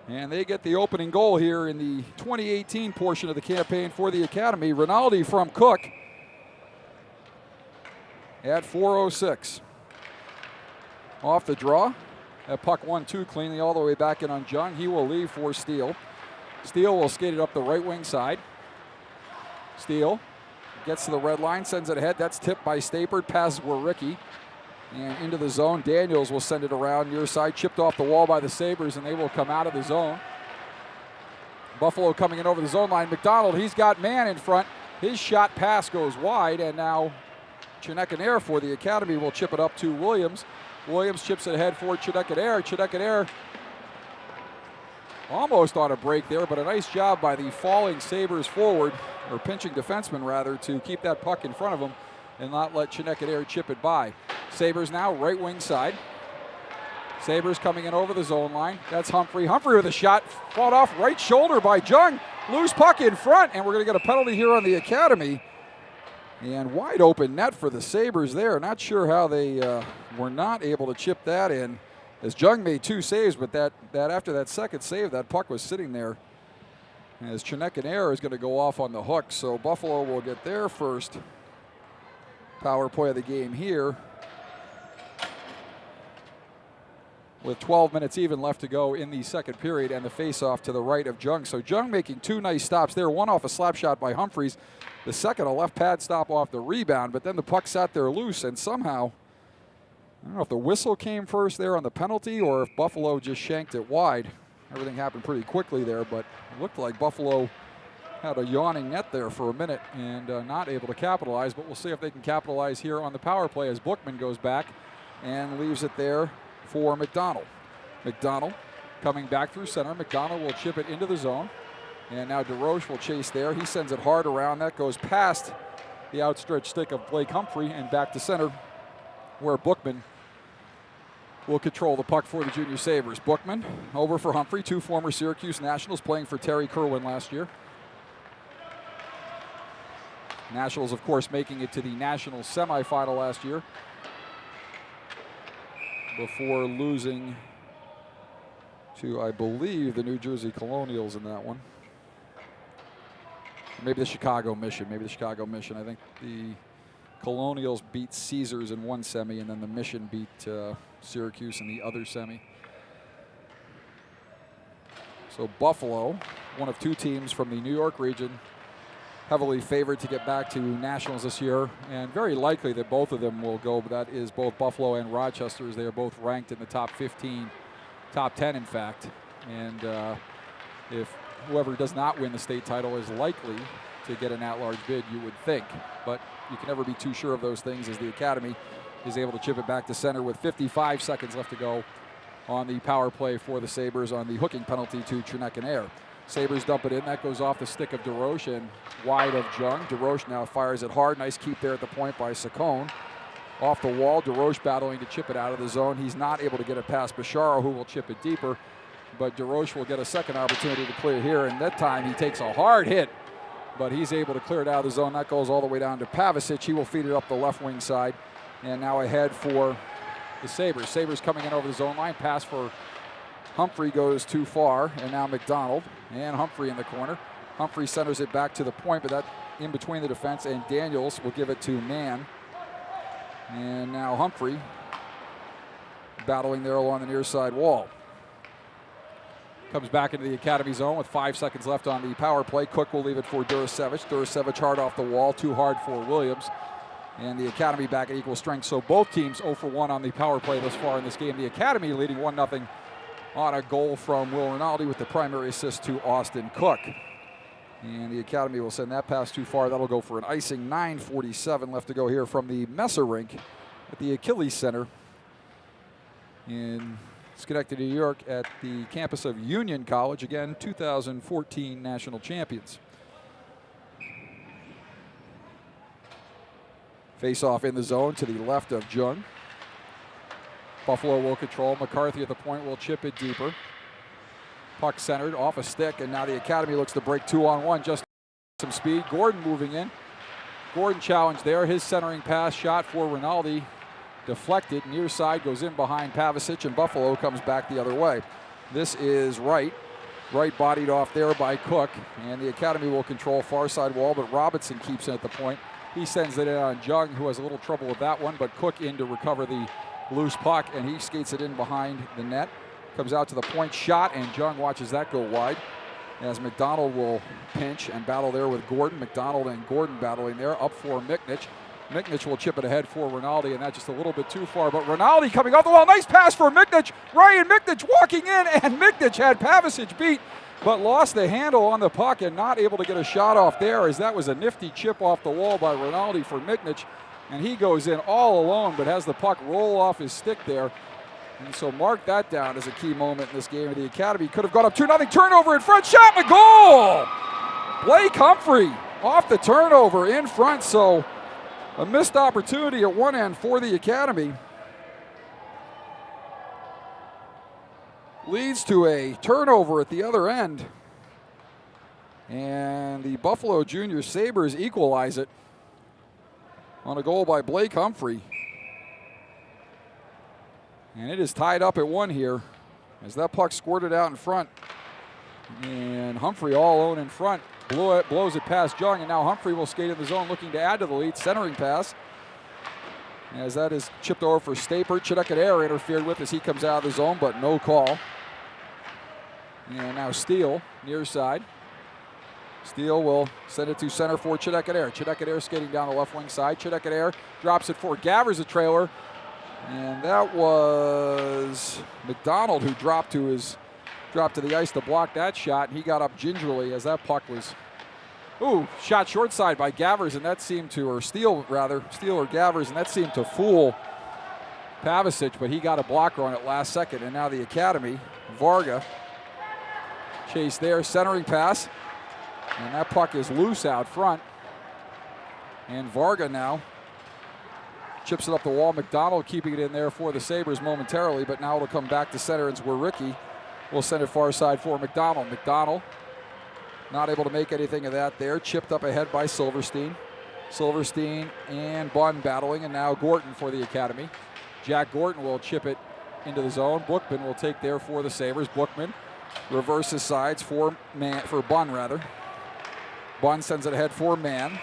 And they get the opening goal here in the 2018 portion of the campaign for the Academy. Rinaldi from Cook at 4:06. Off the draw. That puck 1-2 cleanly all the way back in on Jung. He will leave for Steele. Steele will skate it up the right wing side. Steele gets to the red line, sends it ahead. That's tipped by Stapert. Passes Waricki. And into the zone. Daniels will send it around near side. Chipped off the wall by the Sabres, and they will come out of the zone. Buffalo coming in over the zone line. McDonald, he's got man in front. His shot pass goes wide, and now Chinekanair for the Academy will chip it up to Williams. Williams chips it ahead for Chinekanair. Chinekanair almost on a break there, but a nice job by the falling Sabres forward, or pinching defenseman rather, to keep that puck in front of him and not let Chinekanair chip it by. Sabres now right wing side. Sabres coming in over the zone line. That's Humphrey. Humphrey with a shot. Fought off right shoulder by Jung. Loose puck in front, and we're going to get a penalty here on the Academy. And wide open net for the Sabres there. Not sure how they were not able to chip that in, as Jung made two saves, but that after that second save, that puck was sitting there. As Chinekanair is going to go off on the hook, so Buffalo will get their first power play of the game here. with 12 minutes even left to go in the second period, and the face-off to the right of Jung. So Jung making two nice stops there, one off a slap shot by Humphreys, the second a left pad stop off the rebound, but then the puck sat there loose, and somehow, I don't know if the whistle came first there on the penalty or if Buffalo just shanked it wide. Everything happened pretty quickly there, but it looked like Buffalo had a yawning net there for a minute and not able to capitalize, but we'll see if they can capitalize here on the power play as Bookman goes back and leaves it there for McDonald. McDonald coming back through center. McDonald will chip it into the zone. And now DeRoche will chase there. He sends it hard around. That goes past the outstretched stick of Blake Humphrey and back to center where Bookman will control the puck for the Junior Sabres. Bookman over for Humphrey, two former Syracuse Nationals playing for Terry Kerwin last year. Nationals, of course, making it to the National semifinal last year before losing to, I believe, the New Jersey Colonials in that one. Maybe the Chicago Mission. I think the Colonials beat Caesars in one semi, and then the Mission beat Syracuse in the other semi. So Buffalo, one of two teams from the New York region, heavily favored to get back to Nationals this year, and very likely that both of them will go, but that is both Buffalo and Rochester, as they are both ranked in the top 15, top 10 in fact. And if whoever does not win the state title is likely to get an at-large bid, you would think, but you can never be too sure of those things, as the Academy is able to chip it back to center with 55 seconds left to go on the power play for the Sabres on the hooking penalty to Trinek and Air. Sabres dump it in. That goes off the stick of DeRoche and wide of Jung. DeRoche now fires it hard. Nice keep there at the point by Saccone. Off the wall, DeRoche battling to chip it out of the zone. He's not able to get it past Bicharo, who will chip it deeper, but DeRoche will get a second opportunity to clear here, and that time he takes a hard hit, but he's able to clear it out of the zone. That goes all the way down to Pavicic. He will feed it up the left wing side, and now ahead for the Sabres. Sabres coming in over the zone line. Pass for Humphrey goes too far, and now McDonald and Humphrey in the corner. Humphrey centers it back to the point, but that in between the defense, and Daniels will give it to Mann. And now Humphrey battling there along the near side wall. Comes back into the Academy zone with 5 seconds left on the power play. Cook will leave it for Durasevich. Durasevich hard off the wall, too hard for Williams. And the Academy back at equal strength. So both teams 0 for 1 on the power play thus far in this game. The Academy leading 1-0 on a goal from Will Rinaldi with the primary assist to Austin Cook. And the Academy will send that pass too far. That'll go for an icing. 9:47 left to go here from the Messer rink at the Achilles Center in Schenectady, New York, at the campus of Union College. Again, 2014 national champions. Face-off in the zone to the left of Jung. Buffalo will control. McCarthy at the point will chip it deeper. Puck centered off a stick, and now the Academy looks to break 2-on-1. Just some speed. Gordon moving in. Gordon challenged there. His centering pass shot for Rinaldi. Deflected. Near side goes in behind Pavicic, and Buffalo comes back the other way. This is Wright. Wright bodied off there by Cook, and the Academy will control far side wall, but Robinson keeps it at the point. He sends it in on Jung, who has a little trouble with that one, but Cook in to recover the loose puck, and he skates it in behind the net. Comes out to the point, shot, and Jung watches that go wide as McDonald will pinch and battle there with Gordon. McDonald and Gordon battling there. Up for Miknich. Miknich will chip it ahead for Rinaldi, and that's just a little bit too far. But Rinaldi coming off the wall. Nice pass for Miknich. Ryan Miknich walking in, and Miknich had Pavicic beat, but lost the handle on the puck and not able to get a shot off there, as that was a nifty chip off the wall by Rinaldi for Miknich. And he goes in all alone, but has the puck roll off his stick there. And so mark that down as a key moment in this game. The Academy could have gone up 2-0. Turnover in front, shot and a goal! Blake Humphrey off the turnover in front. So a missed opportunity at one end for the Academy leads to a turnover at the other end. And the Buffalo Junior Sabres equalize it on a goal by Blake Humphrey. And it is tied up at 1 here as that puck squirted out in front. And Humphrey all alone in front. Blows it past Jung, and now Humphrey will skate in the zone looking to add to the lead. Centering pass. As that is chipped over for Staper. Chidekadere interfered with as he comes out of the zone, but no call. And now Steele, near side. Steele will send it to center for Chidekadere. Chidekadere skating down the left wing side. Chidekadere drops it for Gavers, a trailer. And that was McDonald who dropped to the ice to block that shot. And he got up gingerly as that puck was, shot short side by Gavers, and that seemed to, or Steele rather, Steele or Gavers, and that seemed to fool Pavicic, but he got a blocker on it last second. And now the Academy, Varga, chase there, centering pass. And that puck is loose out front. And Varga now chips it up the wall. McDonald keeping it in there for the Sabres momentarily, but now it'll come back to center, and Zwericki will send it far side for McDonald. McDonald not able to make anything of that there. Chipped up ahead by Silverstein. Silverstein and Bunn battling, and now Gorton for the Academy. Jack Gorton will chip it into the zone. Bookman will take there for the Sabres. Bookman reverses sides for Bunn rather. Bunn sends it ahead for Mann.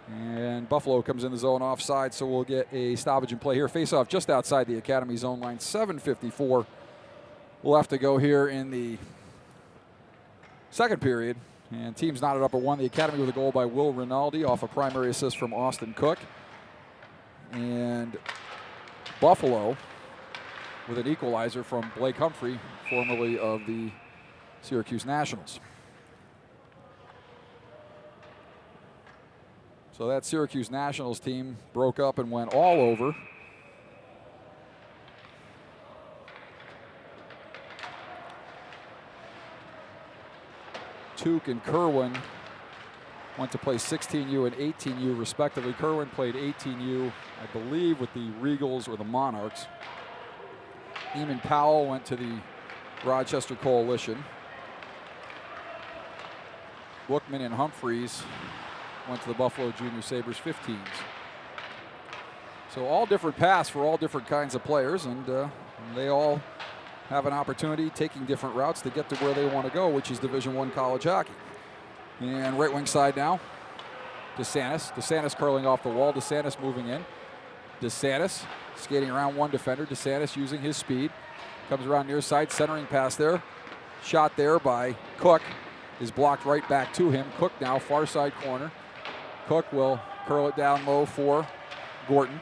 And Buffalo comes in the zone offside, so we'll get a stoppage in play here. Face-off just outside the Academy zone line. 7:54 left to go here in the second period. And teams knotted up at 1. The Academy with a goal by Will Rinaldi off a primary assist from Austin Cook. And Buffalo with an equalizer from Blake Humphrey, formerly of the Syracuse Nationals. So that Syracuse Nationals team broke up and went all over. Tuke and Kerwin went to play 16U and 18U respectively. Kerwin played 18U, I believe, with the Regals or the Monarchs. Eamon Powell went to the Rochester Coalition. Bookman and Humphreys went to the Buffalo Junior Sabres 15s. So all different paths for all different kinds of players, and they all have an opportunity taking different routes to get to where they want to go, which is Division I college hockey. And right wing side now, DeSantis. DeSantis curling off the wall. DeSantis moving in. DeSantis skating around one defender. DeSantis using his speed. Comes around near side, centering pass there. Shot there by Cook is blocked right back to him. Cook now, far side corner. Cook will curl it down low for Gorton.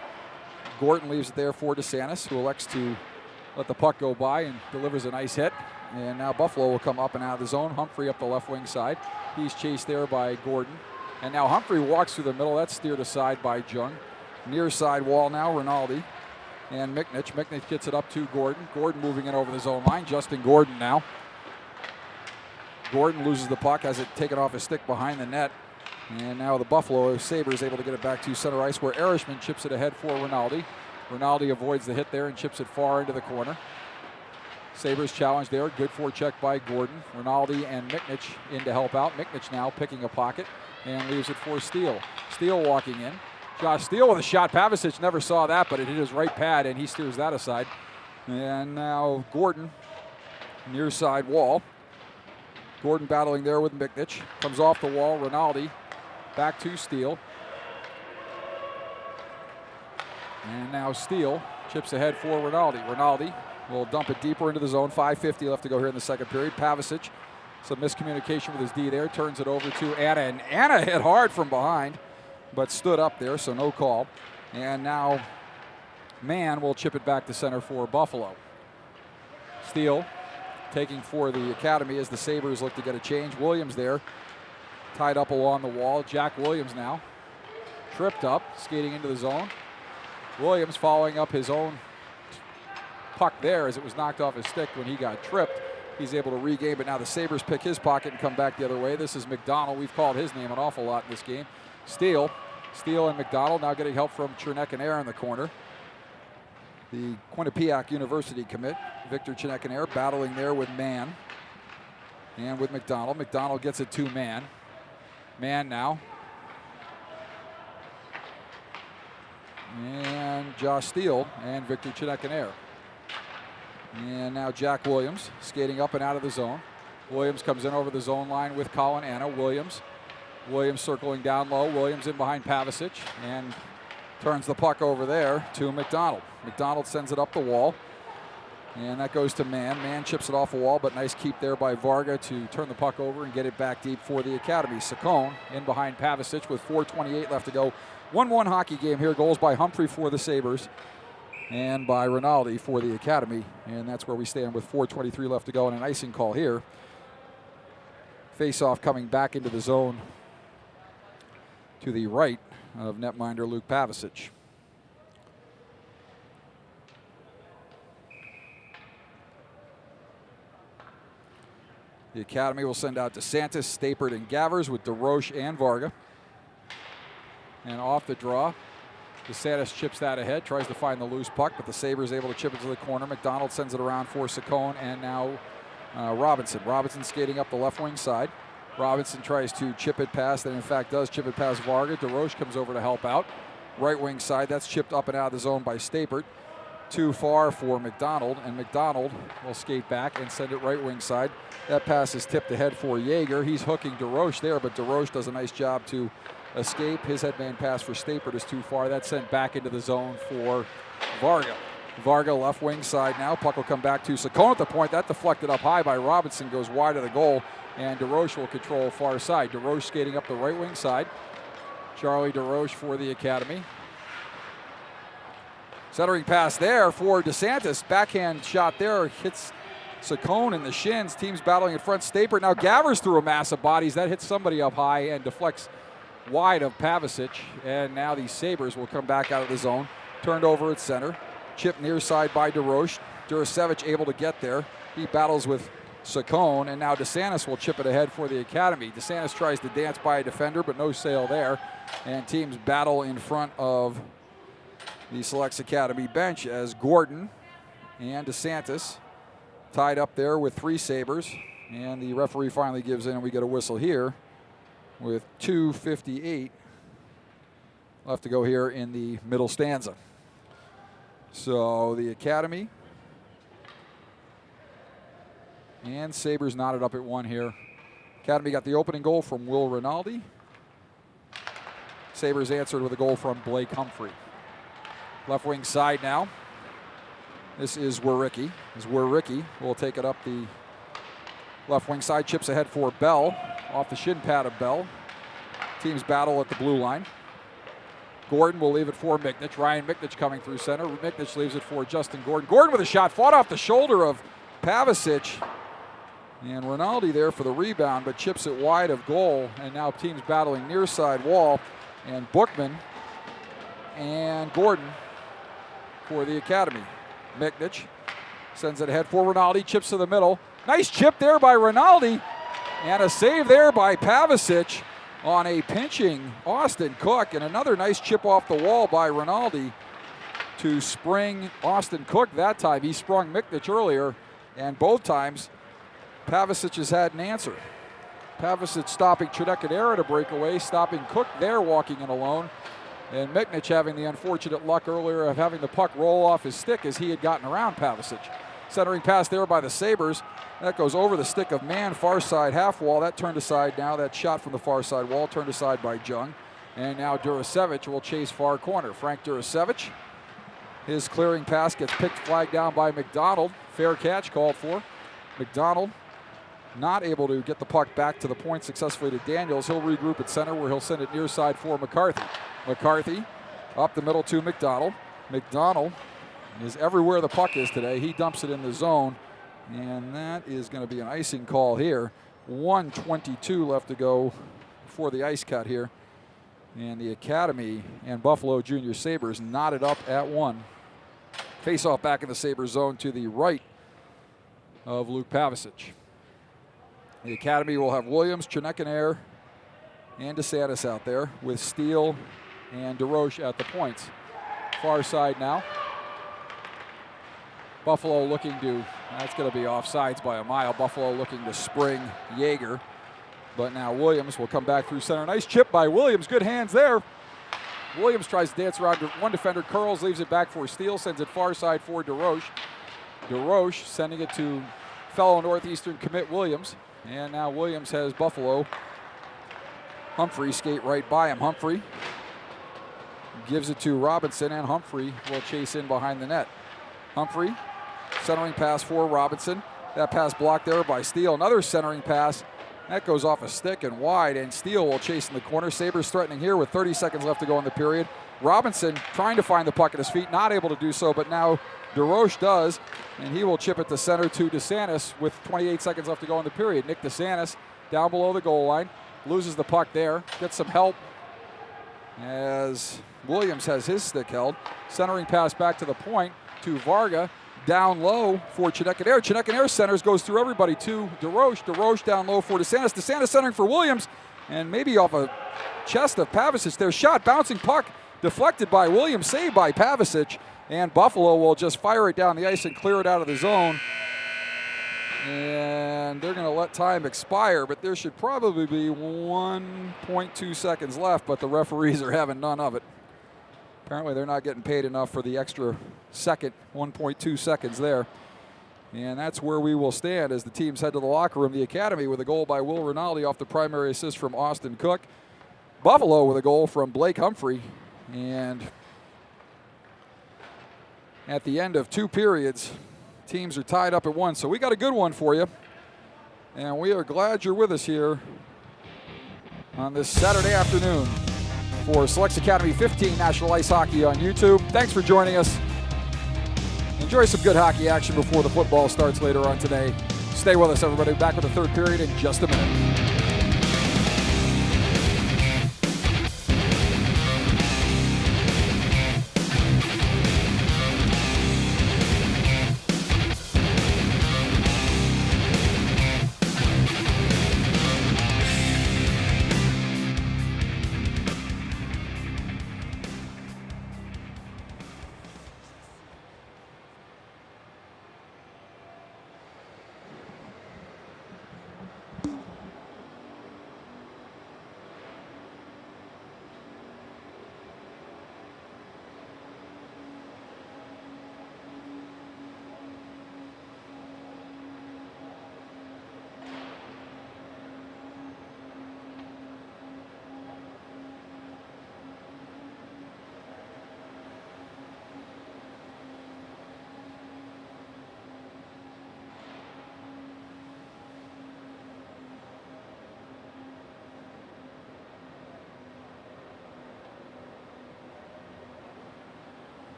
Gorton leaves it there for DeSantis, who elects to let the puck go by and delivers a nice hit. And now Buffalo will come up and out of the zone. Humphrey up the left wing side. He's chased there by Gordon. And now Humphrey walks through the middle. That's steered aside by Jung. Near side wall now, Rinaldi and Miknich. Miknich gets it up to Gordon. Gordon moving in over the zone line. Justin Gordon now. Gordon loses the puck, has it taken off his stick behind the net. And now the Buffalo Sabres able to get it back to center ice, where Erishman chips it ahead for Rinaldi. Rinaldi avoids the hit there and chips it far into the corner. Sabres challenge there. Good forecheck by Gordon. Rinaldi and Miknich in to help out. Miknich now picking a pocket and leaves it for Steele. Steele walking in. Josh Steele with a shot. Pavicic never saw that, but it hit his right pad, and he steers that aside. And now Gordon, near side wall. Gordon battling there with Miknich. Comes off the wall. Rinaldi back to Steele. And now Steele chips ahead for Rinaldi. Rinaldi will dump it deeper into the zone. 5:50 left to go here in the second period. Pavicic, some miscommunication with his D there. Turns it over to Anna. And Anna hit hard from behind, but stood up there, so no call. And now Mann will chip it back to center for Buffalo. Steele taking for the Academy as the Sabres look to get a change. Williams there, tied up along the wall. Jack Williams now tripped up, skating into the zone. Williams following up his own puck there as it was knocked off his stick when he got tripped. He's able to regain, but now the Sabres pick his pocket and come back the other way. This is McDonald. We've called his name an awful lot in this game. Steele and McDonald now getting help from Chernekanair in the corner. The Quinnipiac University commit, Victor Chernekanair, battling there with Mann and with McDonald. McDonald gets it to Mann. Mann now. And Josh Steele and Victor Chernekanair. And now Jack Williams skating up and out of the zone. Williams comes in over the zone line with Colin Anna. Williams Williams circling down low. Williams in behind Pavicic and turns the puck over there to McDonald. McDonald sends it up the wall. And that goes to Mann. Mann chips it off the wall, but nice keep there by Varga to turn the puck over and get it back deep for the Academy. Saccone in behind Pavicic with 4:28 left to go. 1-1 hockey game here. Goals by Humphrey for the Sabres and by Rinaldi for the Academy. And that's where we stand with 4:23 left to go and an icing call here. Face-off coming back into the zone to the right of netminder Luke Pavicic. The Academy will send out DeSantis, Stapert, and Gavers with DeRoche and Varga. And off the draw, DeSantis chips that ahead, tries to find the loose puck, but the Sabres able to chip it to the corner. McDonald sends it around for Saccone, and now Robinson. Robinson skating up the left wing side. Robinson tries to chip it past, and in fact does chip it past Varga. DeRoche comes over to help out. Right wing side, that's chipped up and out of the zone by Stapert. Too far for McDonald, and McDonald will skate back and send it right wing side. That pass is tipped ahead for Yeager. He's hooking DeRoche there, but DeRoche does a nice job to escape. His headman pass for Stapert is too far. That's sent back into the zone for Varga. Varga left wing side now. Puck will come back to Saccone at the point. That deflected up high by Robinson, goes wide of the goal, and DeRoche will control far side. DeRoche skating up the right wing side. Charlie DeRoche for the Academy. Centering pass there for DeSantis. Backhand shot there. Hits Saccone in the shins. Teams battling in front. Stapert now gathers through a mass of bodies. That hits somebody up high and deflects wide of Pavicic. And now the Sabres will come back out of the zone. Turned over at center. Chip near side by DeRoche. Duracevic able to get there. He battles with Saccone. And now DeSantis will chip it ahead for the Academy. DeSantis tries to dance by a defender, but no sale there. And teams battle in front of the Selects Academy bench as Gordon and DeSantis tied up there with 3 Sabres. And the referee finally gives in, and we get a whistle here with 2:58 left to go here in the middle stanza. So the Academy and Sabres knotted up at 1 here. Academy got the opening goal from Will Rinaldi. Sabres answered with a goal from Blake Humphrey. Left wing side now. This is Wericki. As Wericki will take it up the left wing side. Chips ahead for Bell. Off the shin pad of Bell. Teams battle at the blue line. Gordon will leave it for Miknich. Ryan Miknich coming through center. Miknich leaves it for Justin Gordon. Gordon with a shot. Fought off the shoulder of Pavicic. And Rinaldi there for the rebound, but chips it wide of goal. And now teams battling near side wall. And Bookman and Gordon for the Academy. Miknich sends it ahead for Rinaldi, chips to the middle. Nice chip there by Rinaldi, and a save there by Pavicic on a pinching Austin Cook, and another nice chip off the wall by Rinaldi to spring Austin Cook that time. He sprung Miknich earlier, and both times Pavicic has had an answer. Pavicic stopping Trinecadera to break away, stopping Cook there walking in alone. And Miknich having the unfortunate luck earlier of having the puck roll off his stick as he had gotten around Pavicic. Centering pass there by the Sabres. That goes over the stick of Mann, far side half wall. That turned aside now. That shot from the far side wall turned aside by Jung. And now Duracevic will chase far corner. Frank Duracevic. His clearing pass gets picked, flagged down by McDonald. Fair catch called for. McDonald not able to get the puck back to the point successfully to Daniels. He'll regroup at center where he'll send it near side for McCarthy. McCarthy up the middle to McDonald. McDonald is everywhere the puck is today. He dumps it in the zone, and that is going to be an icing call here. 1:22 left to go for the ice cut here. And the Academy and Buffalo Junior Sabres knotted up at 1. Face-off back in the Sabres zone to the right of Luke Pavicic. The Academy will have Williams, Trinecadera, and DeSantis out there with Steele and DeRoche at the points. Far side now. Buffalo looking to, that's going to be offsides by a mile. Buffalo looking to spring Yeager. But now Williams will come back through center. Nice chip by Williams. Good hands there. Williams tries to dance around one defender. Curls, leaves it back for Steele. Sends it far side for DeRoche. DeRoche sending it to fellow Northeastern commit Williams. And now Williams has Buffalo Humphrey skate right by him. Humphrey gives it to Robinson, and Humphrey will chase in behind the net. Humphrey, centering pass for Robinson. That pass blocked there by Steele. Another centering pass. That goes off a stick and wide, and Steele will chase in the corner. Sabres threatening here with 30 seconds left to go in the period. Robinson trying to find the puck at his feet, not able to do so, but now DeRoche does, and he will chip it to center to DeSantis with 28 seconds left to go in the period. Nick DeSantis down below the goal line, loses the puck there, gets some help as Williams has his stick held. Centering pass back to the point to Varga. Down low for Chinekanair. Chinekanair centers, goes through everybody to DeRoche. DeRoche down low for DeSantis. DeSantis centering for Williams, and maybe off a chest of Pavicic. Their shot, bouncing puck, deflected by Williams, saved by Pavicic, and Buffalo will just fire it down the ice and clear it out of the zone. And they're going to let time expire, but there should probably be 1.2 seconds left, but the referees are having none of it. Apparently they're not getting paid enough for the extra second, 1.2 seconds there. And that's where we will stand as the teams head to the locker room. The Academy with a goal by Will Rinaldi off the primary assist from Austin Cook. Buffalo with a goal from Blake Humphrey. And at the end of 2 periods, teams are tied up at 1. So we got a good one for you. And we are glad you're with us here on this Saturday afternoon for Selects Academy 15 National Ice Hockey on YouTube. Thanks for joining us. Enjoy some good hockey action before the football starts later on today. Stay with us, everybody. Back with the third period in just a minute.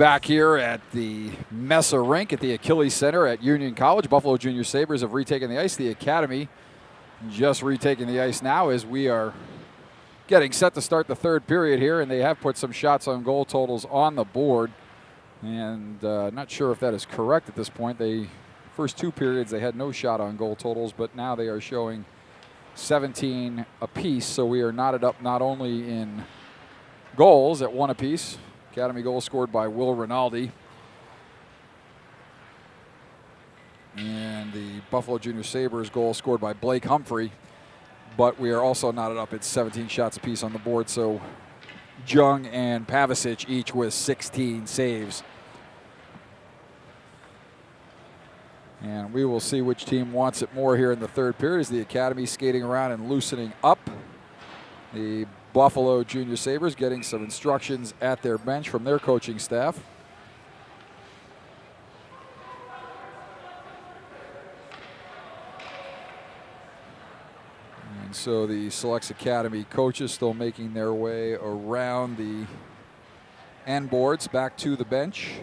back here at the Mesa Rink at the Achilles Center at Union College. Buffalo Junior Sabres have retaken the ice. The Academy just retaking the ice now as we are getting set to start the third period here, and they have put some shots on goal totals on the board. And not sure if that is correct at this point. First two periods they had no shot on goal totals, but now they are showing 17 apiece. So we are knotted up not only in goals at 1 apiece. Academy goal scored by Will Rinaldi. And the Buffalo Junior Sabres goal scored by Blake Humphrey. But we are also knotted up at 17 shots apiece on the board. So Jung and Pavicic each with 16 saves. And we will see which team wants it more here in the third period as the Academy skating around and loosening up. The Buffalo Junior Sabres getting some instructions at their bench from their coaching staff. And so the Selects Academy coaches still making their way around the end boards back to the bench.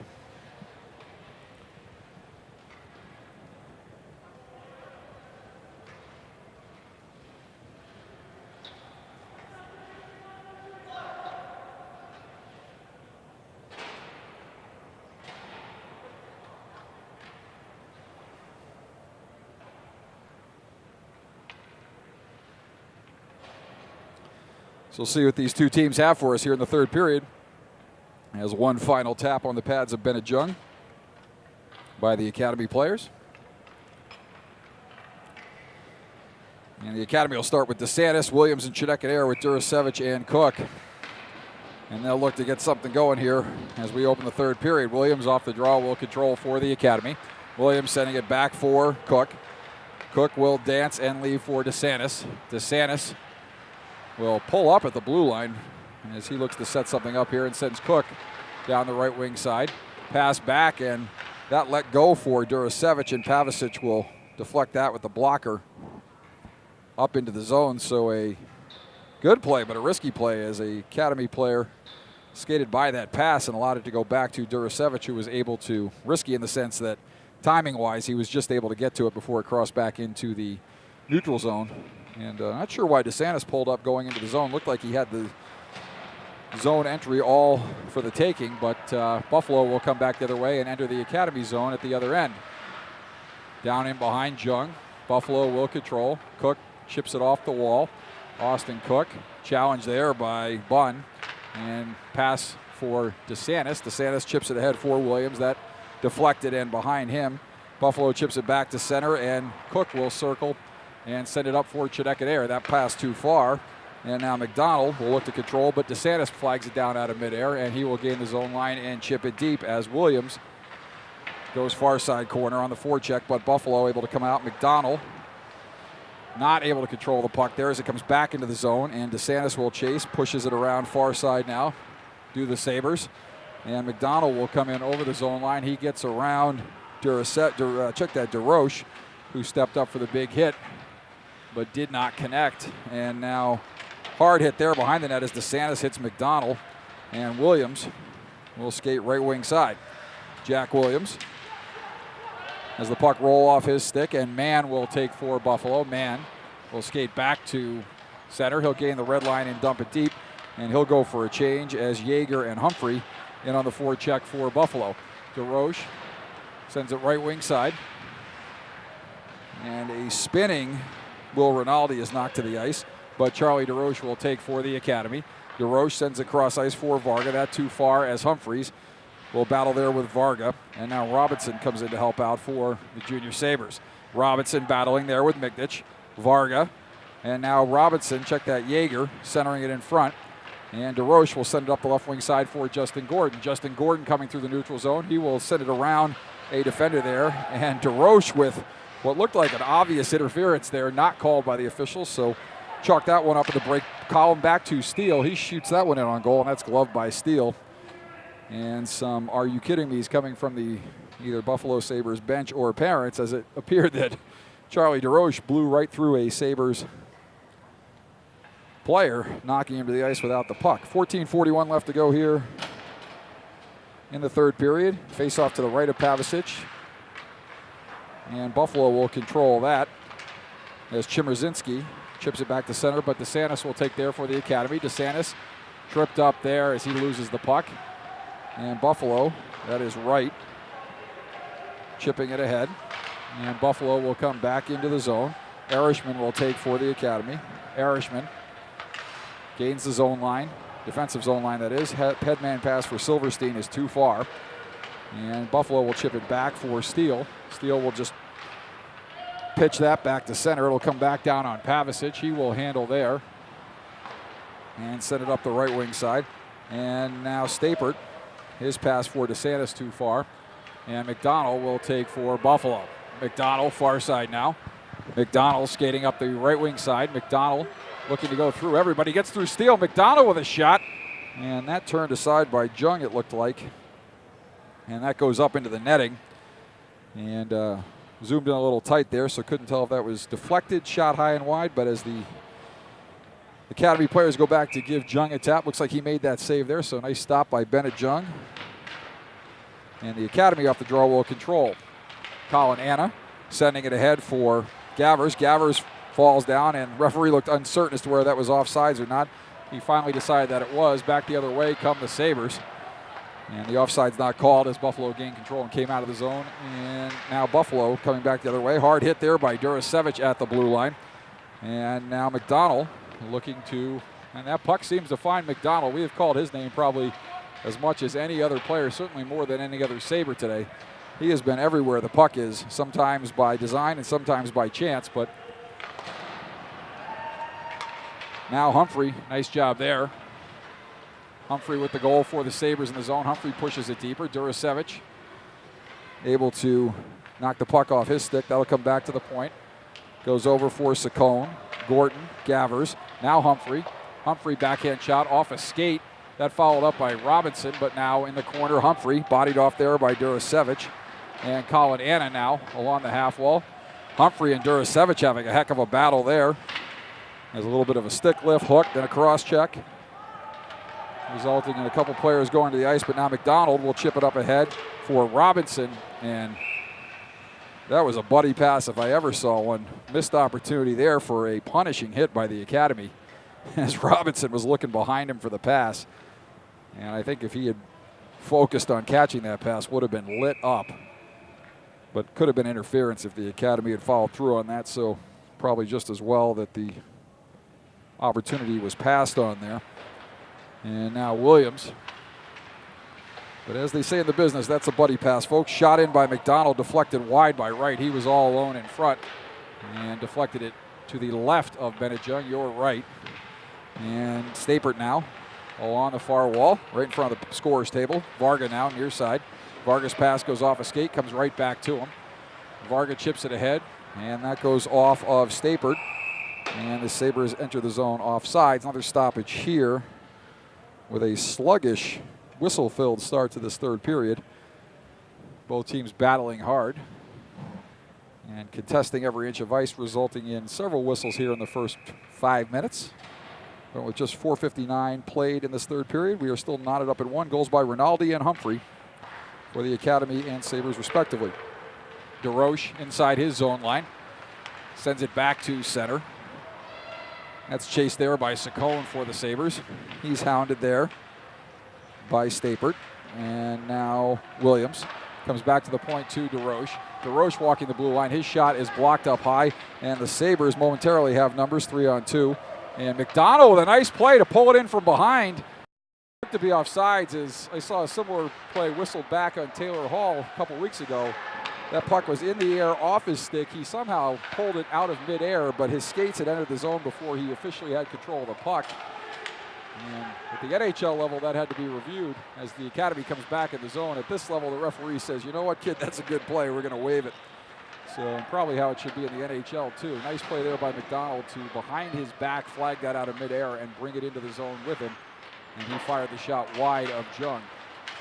So we'll see what these two teams have for us here in the third period. As one final tap on the pads of Bennett Jung by the Academy players. And the Academy will start with DeSantis, Williams, and Chidekadair with Durasevich and Cook. And they'll look to get something going here as we open the third period. Williams off the draw will control for the Academy. Williams sending it back for Cook. Cook will dance and leave for DeSantis. DeSantis will pull up at the blue line as he looks to set something up here and sends Cook down the right wing side. Pass back, and that let go for Durasevich, and Pavicic will deflect that with the blocker up into the zone. So a good play, but a risky play as a Academy player skated by that pass and allowed it to go back to Durasevich, who was able to, risky in the sense that timing-wise he was just able to get to it before it crossed back into the neutral zone. And not sure why DeSantis pulled up going into the zone. Looked like he had the zone entry all for the taking, but Buffalo will come back the other way and enter the Academy zone at the other end. Down in behind Jung. Buffalo will control. Cook chips it off the wall. Austin Cook, challenge there by Bunn, and pass for DeSantis. DeSantis chips it ahead for Williams. That deflected and behind him. Buffalo chips it back to center, and Cook will circle and send it up for Chidekadair. That pass too far. And now McDonald will look to control, but DeSantis flags it down out of midair, and he will gain the zone line and chip it deep as Williams goes far side corner on the forecheck, but Buffalo able to come out. McDonald not able to control the puck there as it comes back into the zone, and DeSantis will chase, pushes it around far side now, do the Sabres. And McDonald will come in over the zone line. He gets around DeRoche, who stepped up for the big hit, but did not connect. And now hard hit there behind the net as DeSantis hits McDonald, and Williams will skate right wing side. Jack Williams as the puck roll off his stick, and Mann will take for Buffalo. Mann will skate back to center. He'll gain the red line and dump it deep, and he'll go for a change as Yeager and Humphrey in on the forecheck for Buffalo. DeRoche sends it right wing side, and a spinning Will Rinaldi is knocked to the ice, but Charlie DeRoche will take for the Academy. DeRoche sends it cross ice for Varga. That too far as Humphreys will battle there with Varga. And now Robinson comes in to help out for the Junior Sabres. Robinson battling there with Migdich. Varga. And now Robinson, check that, Yeager, centering it in front. And DeRoche will send it up the left wing side for Justin Gordon. Justin Gordon coming through the neutral zone. He will send it around a defender there. And DeRoche with what looked like an obvious interference there, not called by the officials. So chalk that one up at the break column back to Steele. He shoots that one in on goal, and that's gloved by Steele. And some "are you kidding me" is coming from the either Buffalo Sabres bench or parents, as it appeared that Charlie DeRoche blew right through a Sabres player, knocking him to the ice without the puck. 14:41 left to go here in the third period. Face off to the right of Pavicic. And Buffalo will control that as Chmerzinski chips it back to center, but DeSantis will take there for the Academy. DeSantis tripped up there as he loses the puck. And Buffalo, that is right, chipping it ahead. And Buffalo will come back into the zone. Erishman will take for the Academy. Erishman gains the zone line, defensive zone line that is. Headman pass for Silverstein is too far. And Buffalo will chip it back for Steele. Steele will just pitch that back to center. It'll come back down on Pavicic. He will handle there and send it up the right wing side. And now Stapert, his pass for DeSantis too far. And McDonald will take for Buffalo. McDonald far side now. McDonald skating up the right wing side. McDonald looking to go through everybody. Gets through Steele. McDonald with a shot. And that turned aside by Jung, it looked like. And that goes up into the netting. And zoomed in a little tight there, so couldn't tell if that was deflected, shot high and wide. But as the Academy players go back to give Jung a tap, looks like he made that save there. So nice stop by Bennett Jung. And the Academy off the draw will control. Colin Anna sending it ahead for Gavers. Gavers falls down, and referee looked uncertain as to whether that was offsides or not. He finally decided that it was. Back the other way come the Sabres. And the offside's not called as Buffalo gained control and came out of the zone. And now Buffalo coming back the other way. Hard hit there by Durasevich at the blue line. And now McDonald looking to, and that puck seems to find McDonald. We have called his name probably as much as any other player, certainly more than any other Sabre today. He has been everywhere the puck is, sometimes by design and sometimes by chance. But now Humphrey, nice job there. Humphrey with the goal for the Sabres in the zone. Humphrey pushes it deeper. Durasevich able to knock the puck off his stick. That'll come back to the point. Goes over for Saccone. Gordon, Gavers. Now Humphrey. Humphrey backhand shot off a skate. That followed up by Robinson, but now in the corner, Humphrey bodied off there by Durasevich. And Colin Anna now along the half wall. Humphrey and Durasevich having a heck of a battle there. There's a little bit of a stick lift, hook, then a cross check, resulting in a couple players going to the ice. But now McDonald will chip it up ahead for Robinson. And that was a buddy pass if I ever saw one. Missed opportunity there for a punishing hit by the Academy as Robinson was looking behind him for the pass. And I think if he had focused on catching that pass, would have been lit up. But could have been interference if the Academy had followed through on that. So probably just as well that the opportunity was passed on there. And now Williams. But as they say in the business, that's a buddy pass, folks. Shot in by McDonald, deflected wide by Wright. He was all alone in front and deflected it to the left of Bennett Jung, your right. And Stapert now on the far wall, right in front of the scorer's table. Varga now near side. Varga's pass goes off a skate, comes right back to him. Varga chips it ahead, and that goes off of Stapert. And the Sabres enter the zone offsides. Another stoppage here with a sluggish, whistle-filled start to this third period. Both teams battling hard and contesting every inch of ice, resulting in several whistles here in the first 5 minutes. But with just 4:59 played in this third period, we are still knotted up at one. Goals by Rinaldi and Humphrey for the Academy and Sabres respectively. DeRoche inside his zone line. Sends it back to center. That's chased there by Saccone for the Sabres. He's hounded there by Stapert. And now Williams comes back to the point to DeRoche. DeRoche walking the blue line. His shot is blocked up high, and the Sabres momentarily have numbers 3-on-2. And McDonald with a nice play to pull it in from behind. To be offsides is I saw a similar play whistled back on Taylor Hall a couple weeks ago. That puck was in the air off his stick. He somehow pulled it out of midair, but his skates had entered the zone before he officially had control of the puck. And at the NHL level, that had to be reviewed as the Academy comes back in the zone. At this level, the referee says, you know what, kid, that's a good play. We're going to waive it. So probably how it should be in the NHL, too. Nice play there by McDonald to behind his back, flag that out of midair, and bring it into the zone with him. And he fired the shot wide of Jung.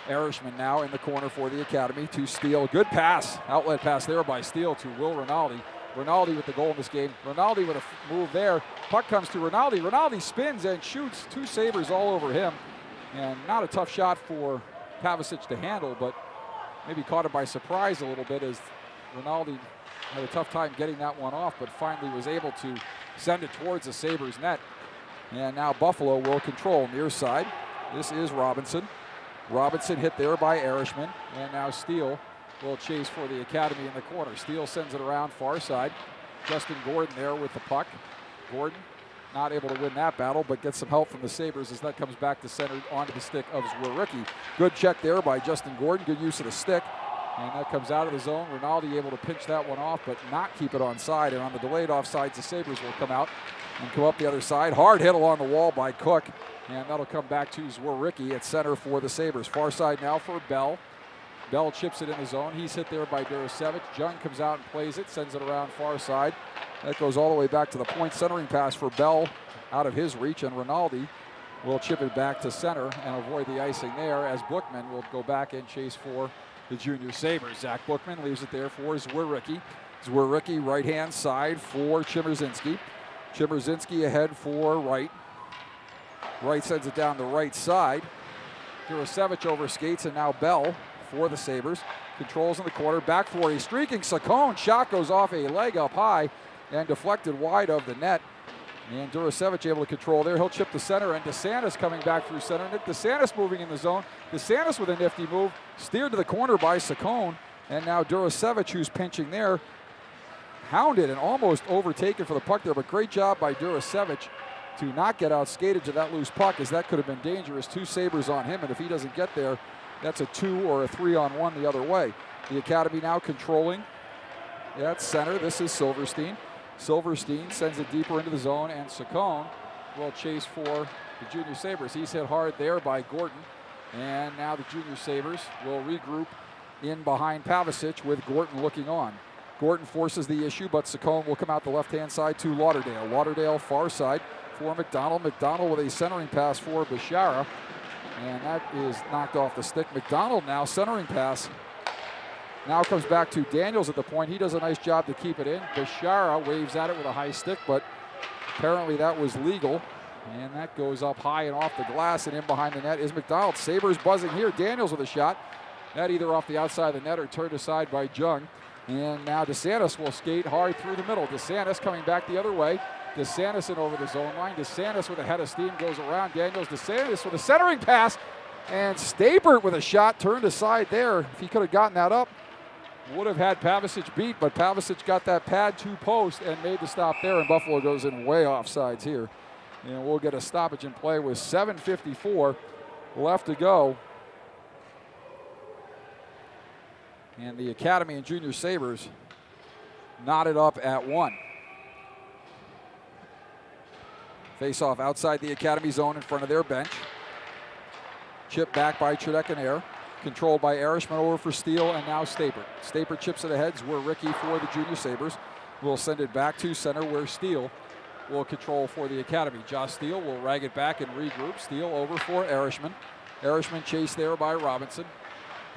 Erishman now in the corner for the Academy to Steele. Good pass, outlet pass there by Steele to Will Rinaldi. Rinaldi with the goal in this game. Rinaldi with a move there. Puck comes to Rinaldi. Rinaldi spins and shoots. Two Sabres all over him. And not a tough shot for Pavicic to handle, but maybe caught it by surprise a little bit as Rinaldi had a tough time getting that one off, but finally was able to send it towards the Sabres net. And now Buffalo will control near side. This is Robinson. Robinson hit there by Erishman, and now Steele will chase for the Academy in the corner. Steele sends it around far side. Justin Gordon there with the puck. Gordon not able to win that battle, but gets some help from the Sabres as that comes back to center onto the stick of Zwericki. Good check there by Justin Gordon. Good use of the stick. And that comes out of the zone. Rinaldi able to pinch that one off, but not keep it onside. And on the delayed offsides, the Sabres will come out and come up the other side. Hard hit along the wall by Cook. And that'll come back to Zwericki at center for the Sabres. Far side now for Bell. Bell chips it in the zone. He's hit there by Duracevic. Jung comes out and plays it, sends it around far side. That goes all the way back to the point. Centering pass for Bell out of his reach, and Rinaldi will chip it back to center and avoid the icing there as Bookman will go back and chase for the Junior Sabres. Zach Bookman leaves it there for Zwericki. Zwericki right-hand side for Chmerzinski. Chmerzinski ahead for Wright. Wright sends it down the right side. Duracevic over skates, and now Bell for the Sabres. Controls in the corner, back for a streaking Saccone. Shot goes off a leg up high and deflected wide of the net. And Duracevic able to control there. He'll chip to center, and DeSantis coming back through center. Nick DeSantis moving in the zone. DeSantis with a nifty move, steered to the corner by Saccone. And now Duracevic, who's pinching there, hounded and almost overtaken for the puck there, but great job by Duracevic to not get out skated to that loose puck, as that could have been dangerous. Two Sabres on him, and if he doesn't get there, that's a 2 or a 3-on-1 the other way. The Academy now controlling at center. This is Silverstein. Silverstein sends it deeper into the zone, and Saccone will chase for the Junior Sabres. He's hit hard there by Gordon, and now the Junior Sabres will regroup in behind Pavicic with Gordon looking on. Gordon forces the issue, but Saccone will come out the left-hand side to Lauderdale. Lauderdale far side for McDonald. McDonald with a centering pass for Bishara, and that is knocked off the stick. McDonald now centering pass. Now comes back to Daniels at the point. He does a nice job to keep it in. Bishara waves at it with a high stick, but apparently that was legal. And that goes up high and off the glass, and in behind the net is McDonald. Sabres buzzing here. Daniels with a shot. That either off the outside of the net or turned aside by Jung. And now DeSantis will skate hard through the middle. DeSantis coming back the other way. DeSantis in over the zone line. DeSantis with a head of steam goes around. Daniels, DeSantis with a centering pass. And Stapert with a shot turned aside there. If he could have gotten that up, would have had Pavicic beat, but Pavicic got that pad to post and made the stop there, and Buffalo goes in way offsides here. And we'll get a stoppage in play with 7:54 left to go. And the Academy and Junior Sabres knotted up at 1. Face-off outside the Academy zone in front of their bench. Chip back by Trudek-Air. Controlled by Erishman over for Steele, and now Stapert. Stapert chips it ahead. Zwericki for the Junior Sabres. Will send it back to center where Steele will control for the Academy. Josh Steele will rag it back and regroup. Steele over for Erishman. Erishman chased there by Robinson.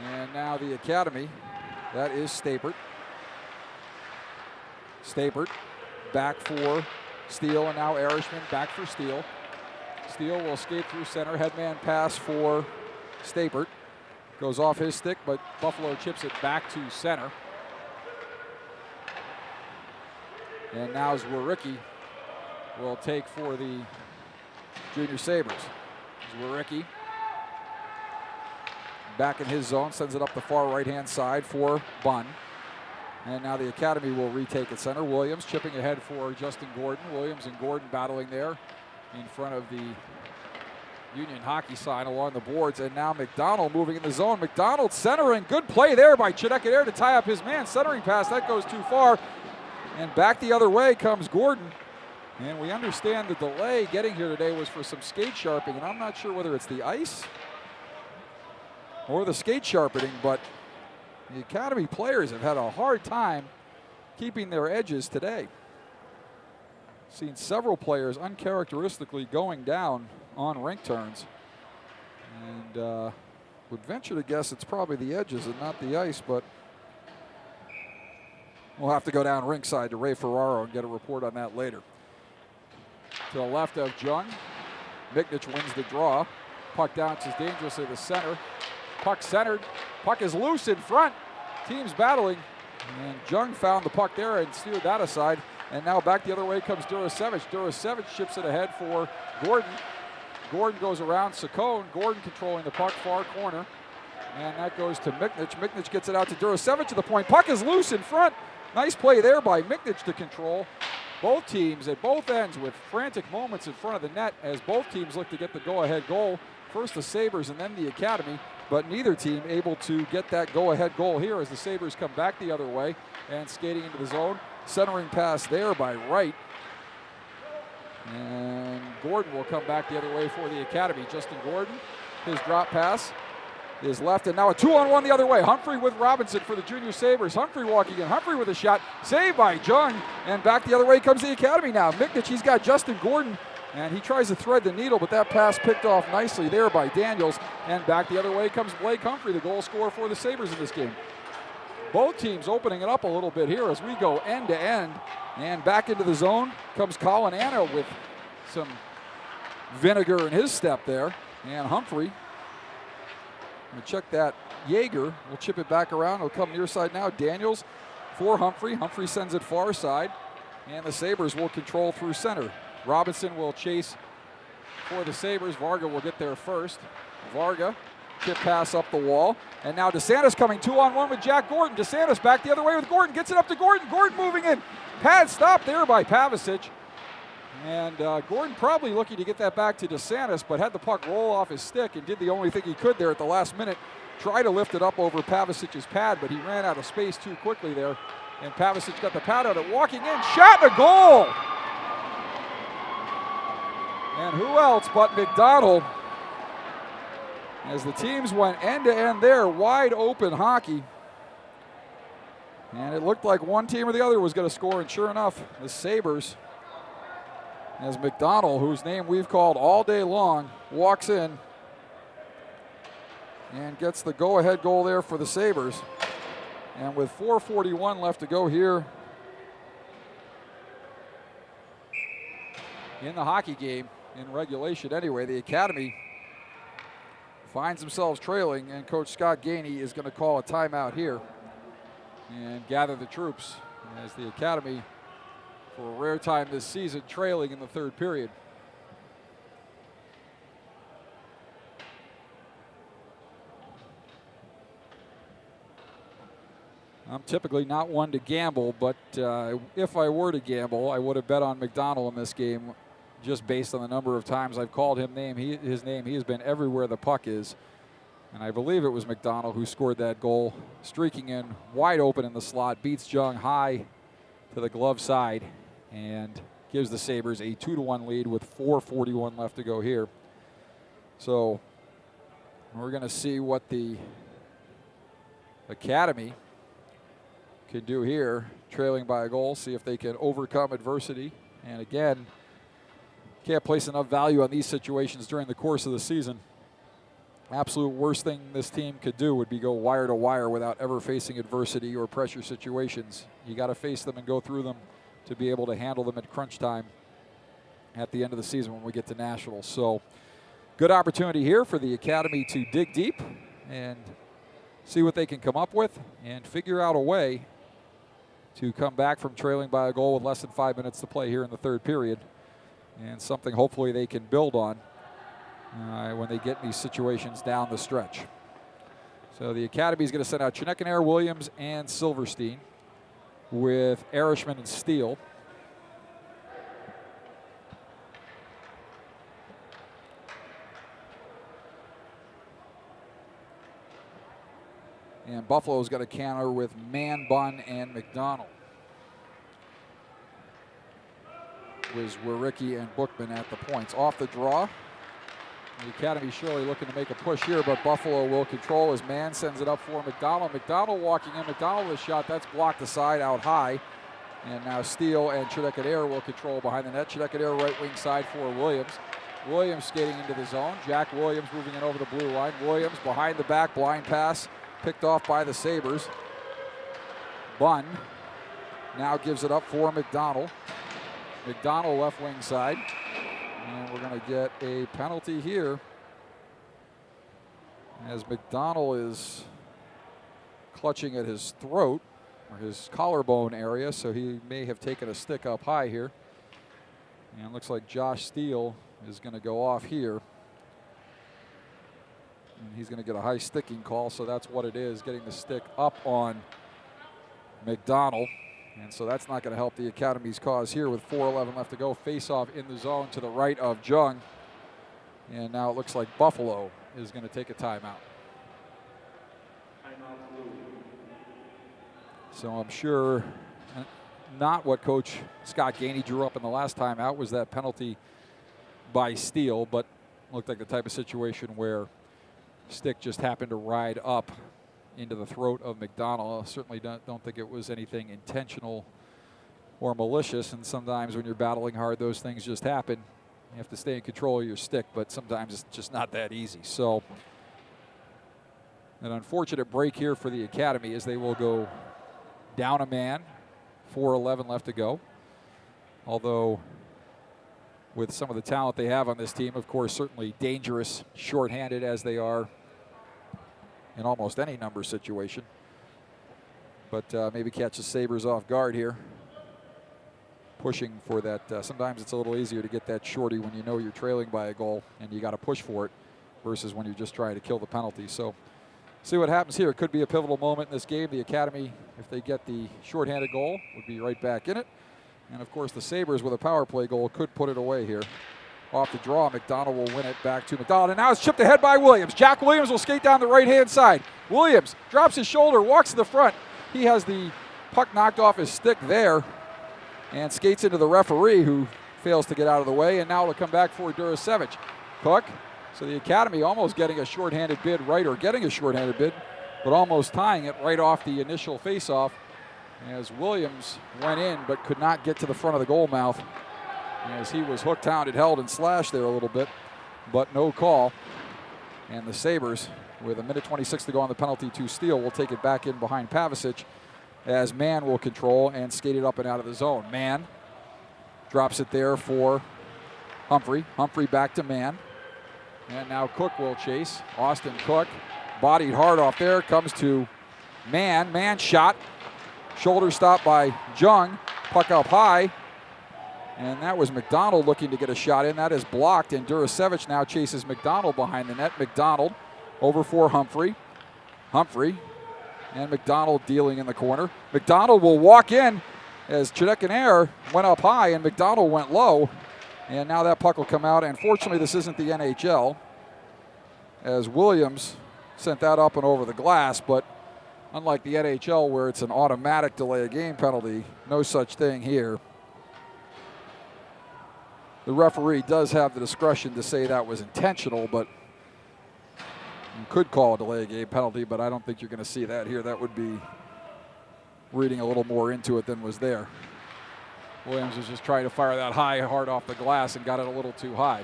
And now the Academy, that is Stapert. Stapert back for Steele, and now Erishman back for Steele. Steele will skate through center. Headman pass for Stapert. Goes off his stick, but Buffalo chips it back to center. And now Zwericki will take for the Junior Sabres. Zwericki back in his zone, sends it up the far right-hand side for Bunn. And now the Academy will retake at center. Williams chipping ahead for Justin Gordon. Williams and Gordon battling there in front of the Union hockey sign along the boards, and now McDonald moving in the zone. McDonald centering, good play there by Trudek-Air to tie up his man. Centering pass, that goes too far, and back the other way comes Gordon. And we understand the delay getting here today was for some skate sharpening, and I'm not sure whether it's the ice or the skate sharpening, but the Academy players have had a hard time keeping their edges today. Seen several players uncharacteristically going down on rink turns, and would venture to guess it's probably the edges and not the ice, but we'll have to go down rinkside to Ray Ferraro and get a report on that later. To the left of Jung, Miknich wins the draw. Puck bounces dangerously to center. Puck centered. Puck is loose in front. Teams battling. And Jung found the puck there and steered that aside. And now back the other way comes Durasevich. Durasevich ships it ahead for Gordon. Gordon goes around Saccone. Gordon controlling the puck, far corner. And that goes to Miknich. Miknich gets it out to Durasevich to the point. Puck is loose in front. Nice play there by Miknich to control. Both teams at both ends with frantic moments in front of the net as both teams look to get the go-ahead goal. First the Sabres and then the Academy, but neither team able to get that go-ahead goal here as the Sabres come back the other way and skating into the zone. Centering pass there by Wright. And Gordon will come back the other way for the Academy. Justin Gordon, his drop pass is left, and now a 2-on-1 the other way. Humphrey with Robinson for the Junior Sabres. Humphrey walking in. Humphrey with a shot. Saved by Jung, and back the other way comes the Academy now. Miknich, he's got Justin Gordon, and he tries to thread the needle, but that pass picked off nicely there by Daniels, and back the other way comes Blake Humphrey, the goal scorer for the Sabres in this game. Both teams opening it up a little bit here as we go end to end, and back into the zone comes Colin Anna with some vinegar in his step there, and Humphrey. We'll check that. Yeager will chip it back around. He'll come near side now. Daniels for Humphrey. Humphrey sends it far side. And the Sabres will control through center. Robinson will chase for the Sabres. Varga will get there first. Varga, chip pass up the wall. And now DeSantis coming 2-on-1 with Jack Gordon. DeSantis back the other way with Gordon. Gets it up to Gordon. Gordon moving in. Pad stopped there by Pavicic. And Gordon probably looking to get that back to DeSantis, but had the puck roll off his stick and did the only thing he could there at the last minute. Try to lift it up over Pavicic's pad, but he ran out of space too quickly there. And Pavicic got the pad out, walking in, shot, and a goal! And who else but McDonald? As the teams went end to end there, wide open hockey. And it looked like one team or the other was going to score, and sure enough, the Sabres, as McDonald, whose name we've called all day long, walks in and gets the go-ahead goal there for the Sabres. And with 4:41 left to go here in the hockey game, in regulation anyway, the Academy finds themselves trailing, and Coach Scott Gainey is going to call a timeout here and gather the troops as the Academy, for a rare time this season, trailing in the third period. I'm typically not one to gamble, but if I were to gamble, I would have bet on McDonald in this game just based on the number of times I've called him his name. He has been everywhere the puck is. And I believe it was McDonald who scored that goal, streaking in wide open in the slot, beats Jung high to the glove side, and gives the Sabres a 2-1 lead with 4:41 left to go here. So we're going to see what the Academy can do here, trailing by a goal, see if they can overcome adversity. And again, can't place enough value on these situations during the course of the season. Absolute worst thing this team could do would be go wire to wire without ever facing adversity or pressure situations. You got to face them and go through them to be able to handle them at crunch time at the end of the season when we get to nationals. So good opportunity here for the Academy to dig deep and see what they can come up with and figure out a way to come back from trailing by a goal with less than 5 minutes to play here in the third period, and something hopefully they can build on when they get in these situations down the stretch. So the Academy is going to send out Chinekanair, Williams, and Silverstein with Erishman and Steele. And Buffalo's got a counter with Mann, Bunn, and McDonald. With Wiericki and Bookman at the points. Off the draw. The Academy surely looking to make a push here, but Buffalo will control as Mann sends it up for McDonald. McDonald walking in. McDonald with a shot. That's blocked aside out high. And now Steele and Chinekanair will control behind the net. Chinekanair right wing side for Williams. Williams skating into the zone. Jack Williams moving in over the blue line. Williams behind the back, blind pass. Picked off by the Sabres. Bunn now gives it up for McDonald. McDonald left wing side. And we're going to get a penalty here as McDonald is clutching at his throat or his collarbone area, so he may have taken a stick up high here. And it looks like Josh Steele is going to go off here. And he's going to get a high sticking call, so that's what it is, getting the stick up on McDonald. And so that's not going to help the Academy's cause here with 4:11 left to go. Face off in the zone to the right of Jung. And now it looks like Buffalo is going to take a timeout. So I'm sure not what Coach Scott Gainey drew up in the last timeout was that penalty by Steele, but looked like the type of situation where stick just happened to ride up into the throat of McDonald. I certainly don't think it was anything intentional or malicious, and sometimes when you're battling hard, those things just happen. You have to stay in control of your stick, but sometimes it's just not that easy. So an unfortunate break here for the Academy as they will go down a man, 4:11 left to go. Although with some of the talent they have on this team, of course, certainly dangerous, shorthanded as they are in almost any number situation. But maybe catch the Sabres off guard here. Pushing for that. Sometimes it's a little easier to get that shorty when you know you're trailing by a goal and you got to push for it versus when you're just trying to kill the penalty. So see what happens here. It could be a pivotal moment in this game. The Academy, if they get the shorthanded goal, would be right back in it. And of course the Sabres with a power play goal could put it away here. Off the draw, McDonald will win it back to McDonald. And now it's chipped ahead by Williams. Jack Williams will skate down the right-hand side. Williams drops his shoulder, walks to the front. He has the puck knocked off his stick there and skates into the referee, who fails to get out of the way. And now it'll come back for Durasevich. Cook. So the Academy almost getting a shorthanded bid right, or getting a shorthanded bid, but almost tying it right off the initial faceoff as Williams went in but could not get to the front of the goal mouth as he was hooked, hounded, held, and slashed there a little bit, but no call. And the Sabres, with 1:26 to go on the penalty to Steele, will take it back in behind Pavicic as Mann will control and skate it up and out of the zone. Mann drops it there for Humphrey. Humphrey back to Mann. And now Cook will chase. Austin Cook bodied hard off there. Comes to Mann. Mann shot. Shoulder stop by Jung. Puck up high. And that was McDonald looking to get a shot in. That is blocked. And Durasevich now chases McDonald behind the net. McDonald over for Humphrey. Humphrey. And McDonald dealing in the corner. McDonald will walk in as Chidekaner went up high and McDonald went low. And now that puck will come out. And fortunately, this isn't the NHL, as Williams sent that up and over the glass. But unlike the NHL, where it's an automatic delay of game penalty, no such thing here. The referee does have the discretion to say that was intentional, but you could call a delay of game penalty, but I don't think you're going to see that here. That would be reading a little more into it than was there. Williams was just trying to fire that high, hard off the glass and got it a little too high.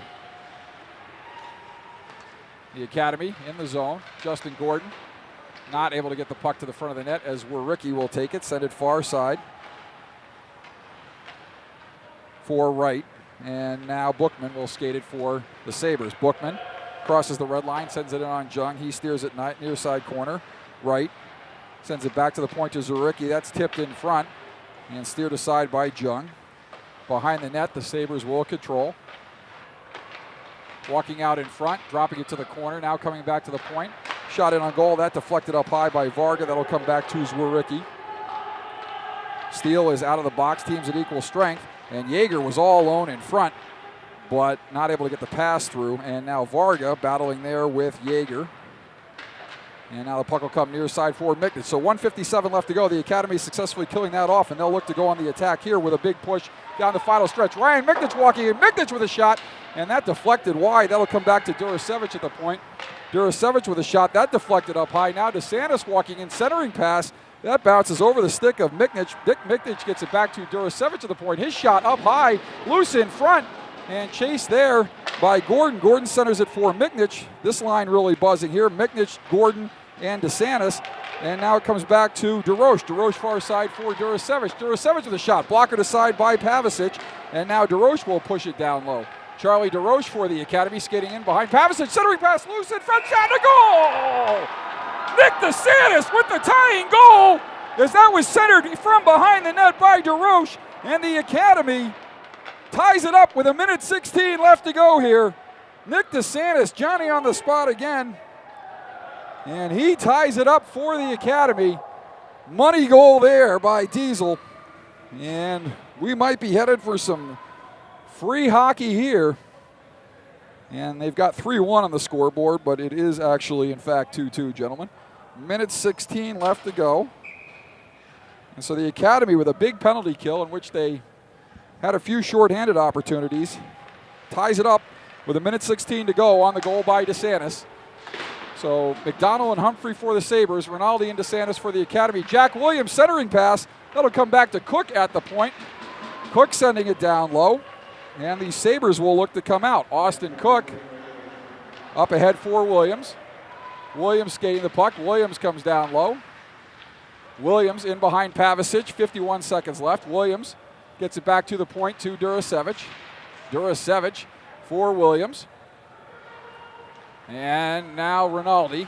The Academy in the zone. Justin Gordon not able to get the puck to the front of the net as Wiericki will take it, send it far side for right. And now Bookman will skate it for the Sabres. Bookman crosses the red line, sends it in on Jung. He steers it near side corner, right. Sends it back to the point to Wiericki. That's tipped in front and steered aside by Jung. Behind the net, the Sabres will control. Walking out in front, dropping it to the corner, now coming back to the point. Shot in on goal, that deflected up high by Varga. That'll come back to Wiericki. Steele is out of the box, teams at equal strength, and Yeager was all alone in front, but not able to get the pass through. And now Varga battling there with Yeager. And now the puck will come near side for Micknich. So 1:57 left to go. The Academy successfully killing that off, and they'll look to go on the attack here with a big push down the final stretch. Ryan Micknich walking in. Micknich with a shot, and that deflected wide. That'll come back to Durasevich at the point. Durasevich with a shot. That deflected up high. Now DeSantis walking in, centering pass. That bounces over the stick of Micknich. Dick Micknich gets it back to Durasevich at the point. His shot up high, loose in front, and chased there by Gordon. Gordon centers it for Micknich. This line really buzzing here. Micknich, Gordon, and DeSantis. And now it comes back to DeRoche. DeRoche far side for Durasevich. Durasevich with a shot. Blockered aside by Pavicic. And now DeRoche will push it down low. Charlie DeRoche for the Academy, skating in behind Pavicic, centering pass loose in front, shot to goal! Nick DeSantis with the tying goal, as that was centered from behind the net by DeRoche, and the Academy ties it up with 1:16 left to go here. Nick DeSantis, Johnny on the spot again, and he ties it up for the Academy. Money goal there by Diesel, and we might be headed for some free hockey here. And they've got 3-1 on the scoreboard, but it is actually, in fact, 2-2, gentlemen. 1:16 left to go. And so the Academy, with a big penalty kill in which they had a few shorthanded opportunities, ties it up with 1:16 to go on the goal by DeSantis. So McDonald and Humphrey for the Sabres, Rinaldi and DeSantis for the Academy. Jack Williams centering pass. That'll come back to Cook at the point. Cook sending it down low. And the Sabres will look to come out. Austin Cook up ahead for Williams. Williams skating the puck. Williams comes down low. Williams in behind Pavicic. 51 seconds left. Williams gets it back to the point to Durasevic. Durasevic for Williams. And now Rinaldi.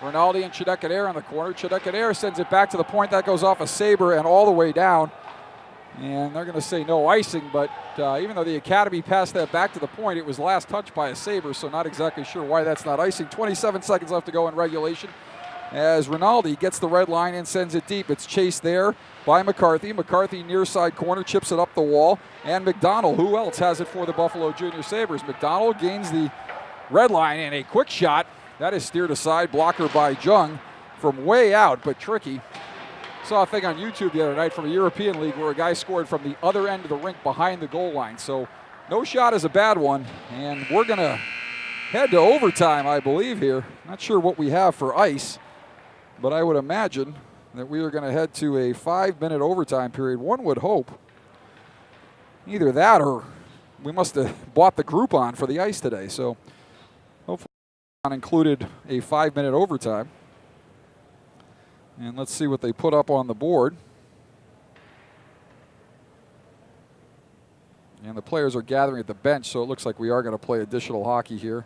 Rinaldi and Chedekadair on the corner. Chedekadair sends it back to the point. That goes off a Sabre and all the way down. And they're going to say no icing, but even though the Academy passed that back to the point, it was last touched by a Sabre, so not exactly sure why that's not icing. 27 seconds left to go in regulation as Rinaldi gets the red line and sends it deep. It's chased there by McCarthy. McCarthy near side corner, chips it up the wall. And McDonald, who else has it for the Buffalo Junior Sabres? McDonald gains the red line and a quick shot. That is steered aside, blocker by Jung from way out, but tricky. Saw a thing on YouTube the other night from a European league where a guy scored from the other end of the rink behind the goal line. So no shot is a bad one, and we're going to head to overtime, I believe, here. Not sure what we have for ice, but I would imagine that we are going to head to a 5-minute overtime period. One would hope either that or we must have bought the Groupon for the ice today. So hopefully included a 5-minute overtime. And let's see what they put up on the board. And the players are gathering at the bench, so it looks like we are going to play additional hockey here.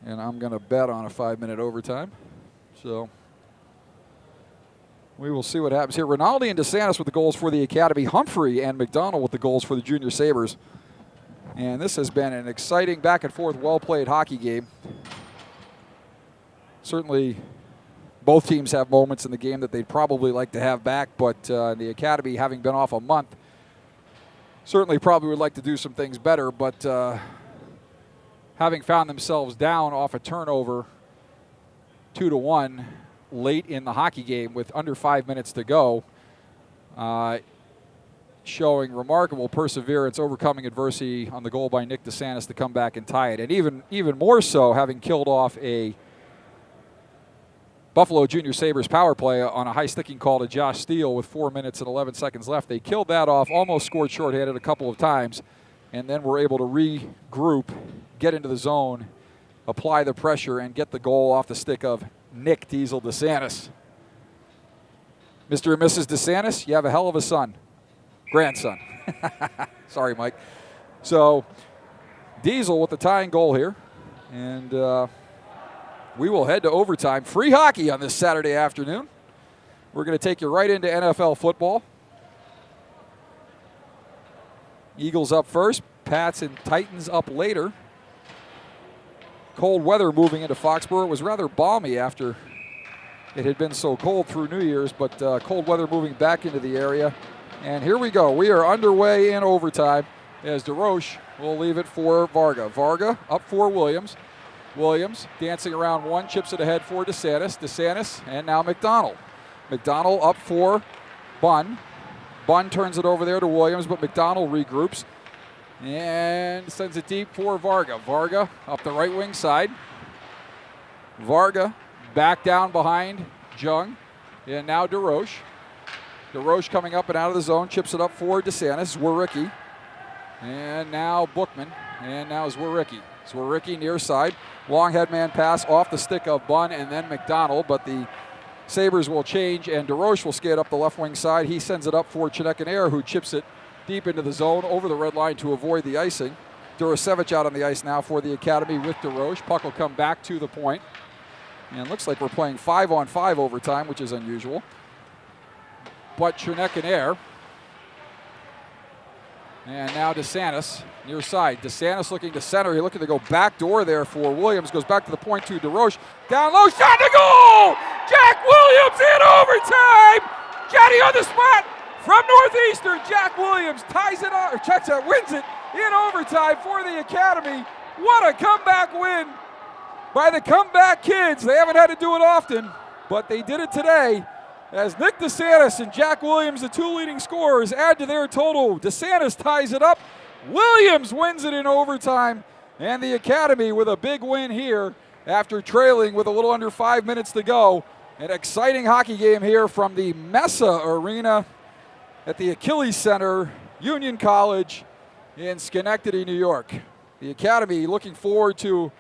And I'm going to bet on a 5-minute overtime. So we will see what happens here. Rinaldi and DeSantis with the goals for the Academy. Humphrey and McDonald with the goals for the Junior Sabres. And this has been an exciting back-and-forth, well-played hockey game. Certainly both teams have moments in the game that they'd probably like to have back, but the Academy, having been off a month, certainly probably would like to do some things better, but having found themselves down off a turnover 2-1 late in the hockey game with under 5 minutes to go, showing remarkable perseverance, overcoming adversity on the goal by Nick DeSantis to come back and tie it. And even more so, having killed off a Buffalo Junior Sabres power play on a high sticking call to Josh Steele with 4 minutes and 11 seconds left. They killed that off, almost scored shorthanded a couple of times, and then were able to regroup, get into the zone, apply the pressure, and get the goal off the stick of Nick Diesel DeSantis. Mr. and Mrs. DeSantis, you have a hell of a son. Grandson. Sorry, Mike. So Diesel with the tying goal here, and we will head to overtime. Free hockey on this Saturday afternoon. We're going to take you right into NFL football. Eagles up first. Pats and Titans up later. Cold weather moving into Foxborough. It was rather balmy after it had been so cold through New Year's, but cold weather moving back into the area. And here we go. We are underway in overtime as DeRoche will leave it for Varga. Varga up for Williams. Williams dancing around one, chips it ahead for DeSantis. DeSantis and now McDonald. McDonald up for Bunn. Bunn turns it over there to Williams, but McDonald regroups and sends it deep for Varga. Varga up the right wing side. Varga back down behind Jung. And now DeRoche. DeRoche coming up and out of the zone, chips it up for DeSantis. Zwericki. And now Bookman. And now Zwericki. Zwericki near side. Long head man pass off the stick of Bunn and then McDonald, but the Sabres will change and DeRoche will skate up the left wing side. He sends it up for Chedekadair, who chips it deep into the zone over the red line to avoid the icing. Durasevich out on the ice now for the Academy with DeRoche. Puck will come back to the point. And looks like we're playing 5-on-5 overtime, which is unusual. But Chernek in air. And now DeSantis near side. DeSantis looking to center. He's looking to go back door there for Williams. Goes back to the point to DeRoche. Down low, shot to goal! Jack Williams in overtime! Jetty on the spot from Northeastern. Jack Williams ties it up, or checks it, wins it in overtime for the Academy. What a comeback win by the comeback kids. They haven't had to do it often, but they did it today. As Nick DeSantis and Jack Williams, the two leading scorers, add to their total. DeSantis ties it up. Williams wins it in overtime. And the Academy with a big win here after trailing with a little under 5 minutes to go. An exciting hockey game here from the Mesa Arena at the Achilles Center, Union College in Schenectady, New York. The Academy looking forward to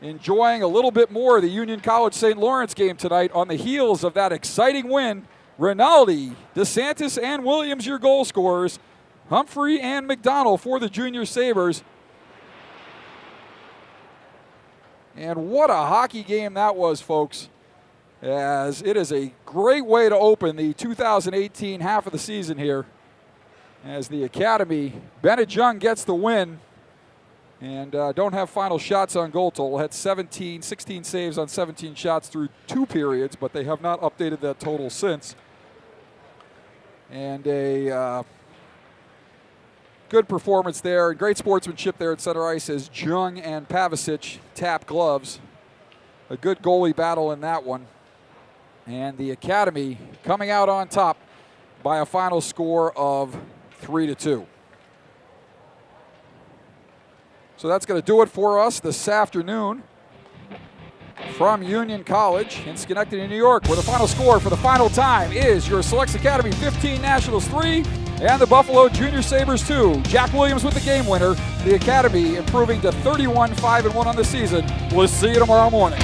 enjoying a little bit more of the Union College St. Lawrence game tonight on the heels of that exciting win. Rinaldi, DeSantis, and Williams, your goal scorers. Humphrey and McDonald for the Junior Sabres. And what a hockey game that was, folks, as it is a great way to open the 2018 half of the season here. As the Academy, Bennett Young gets the win. And don't have final shots on goal total. Had 16 saves on 17 shots through 2 periods, but they have not updated that total since. And a good performance there. Great sportsmanship there at center ice as Jung and Pavicic tap gloves. A good goalie battle in that one. And the Academy coming out on top by a final score of 3-2. So that's going to do it for us this afternoon from Union College in Schenectady, New York, where the final score for the final time is your Selects Academy 15, Nationals 3, and the Buffalo Junior Sabres 2. Jack Williams with the game winner. The Academy improving to 31-5-1 on the season. We'll see you tomorrow morning.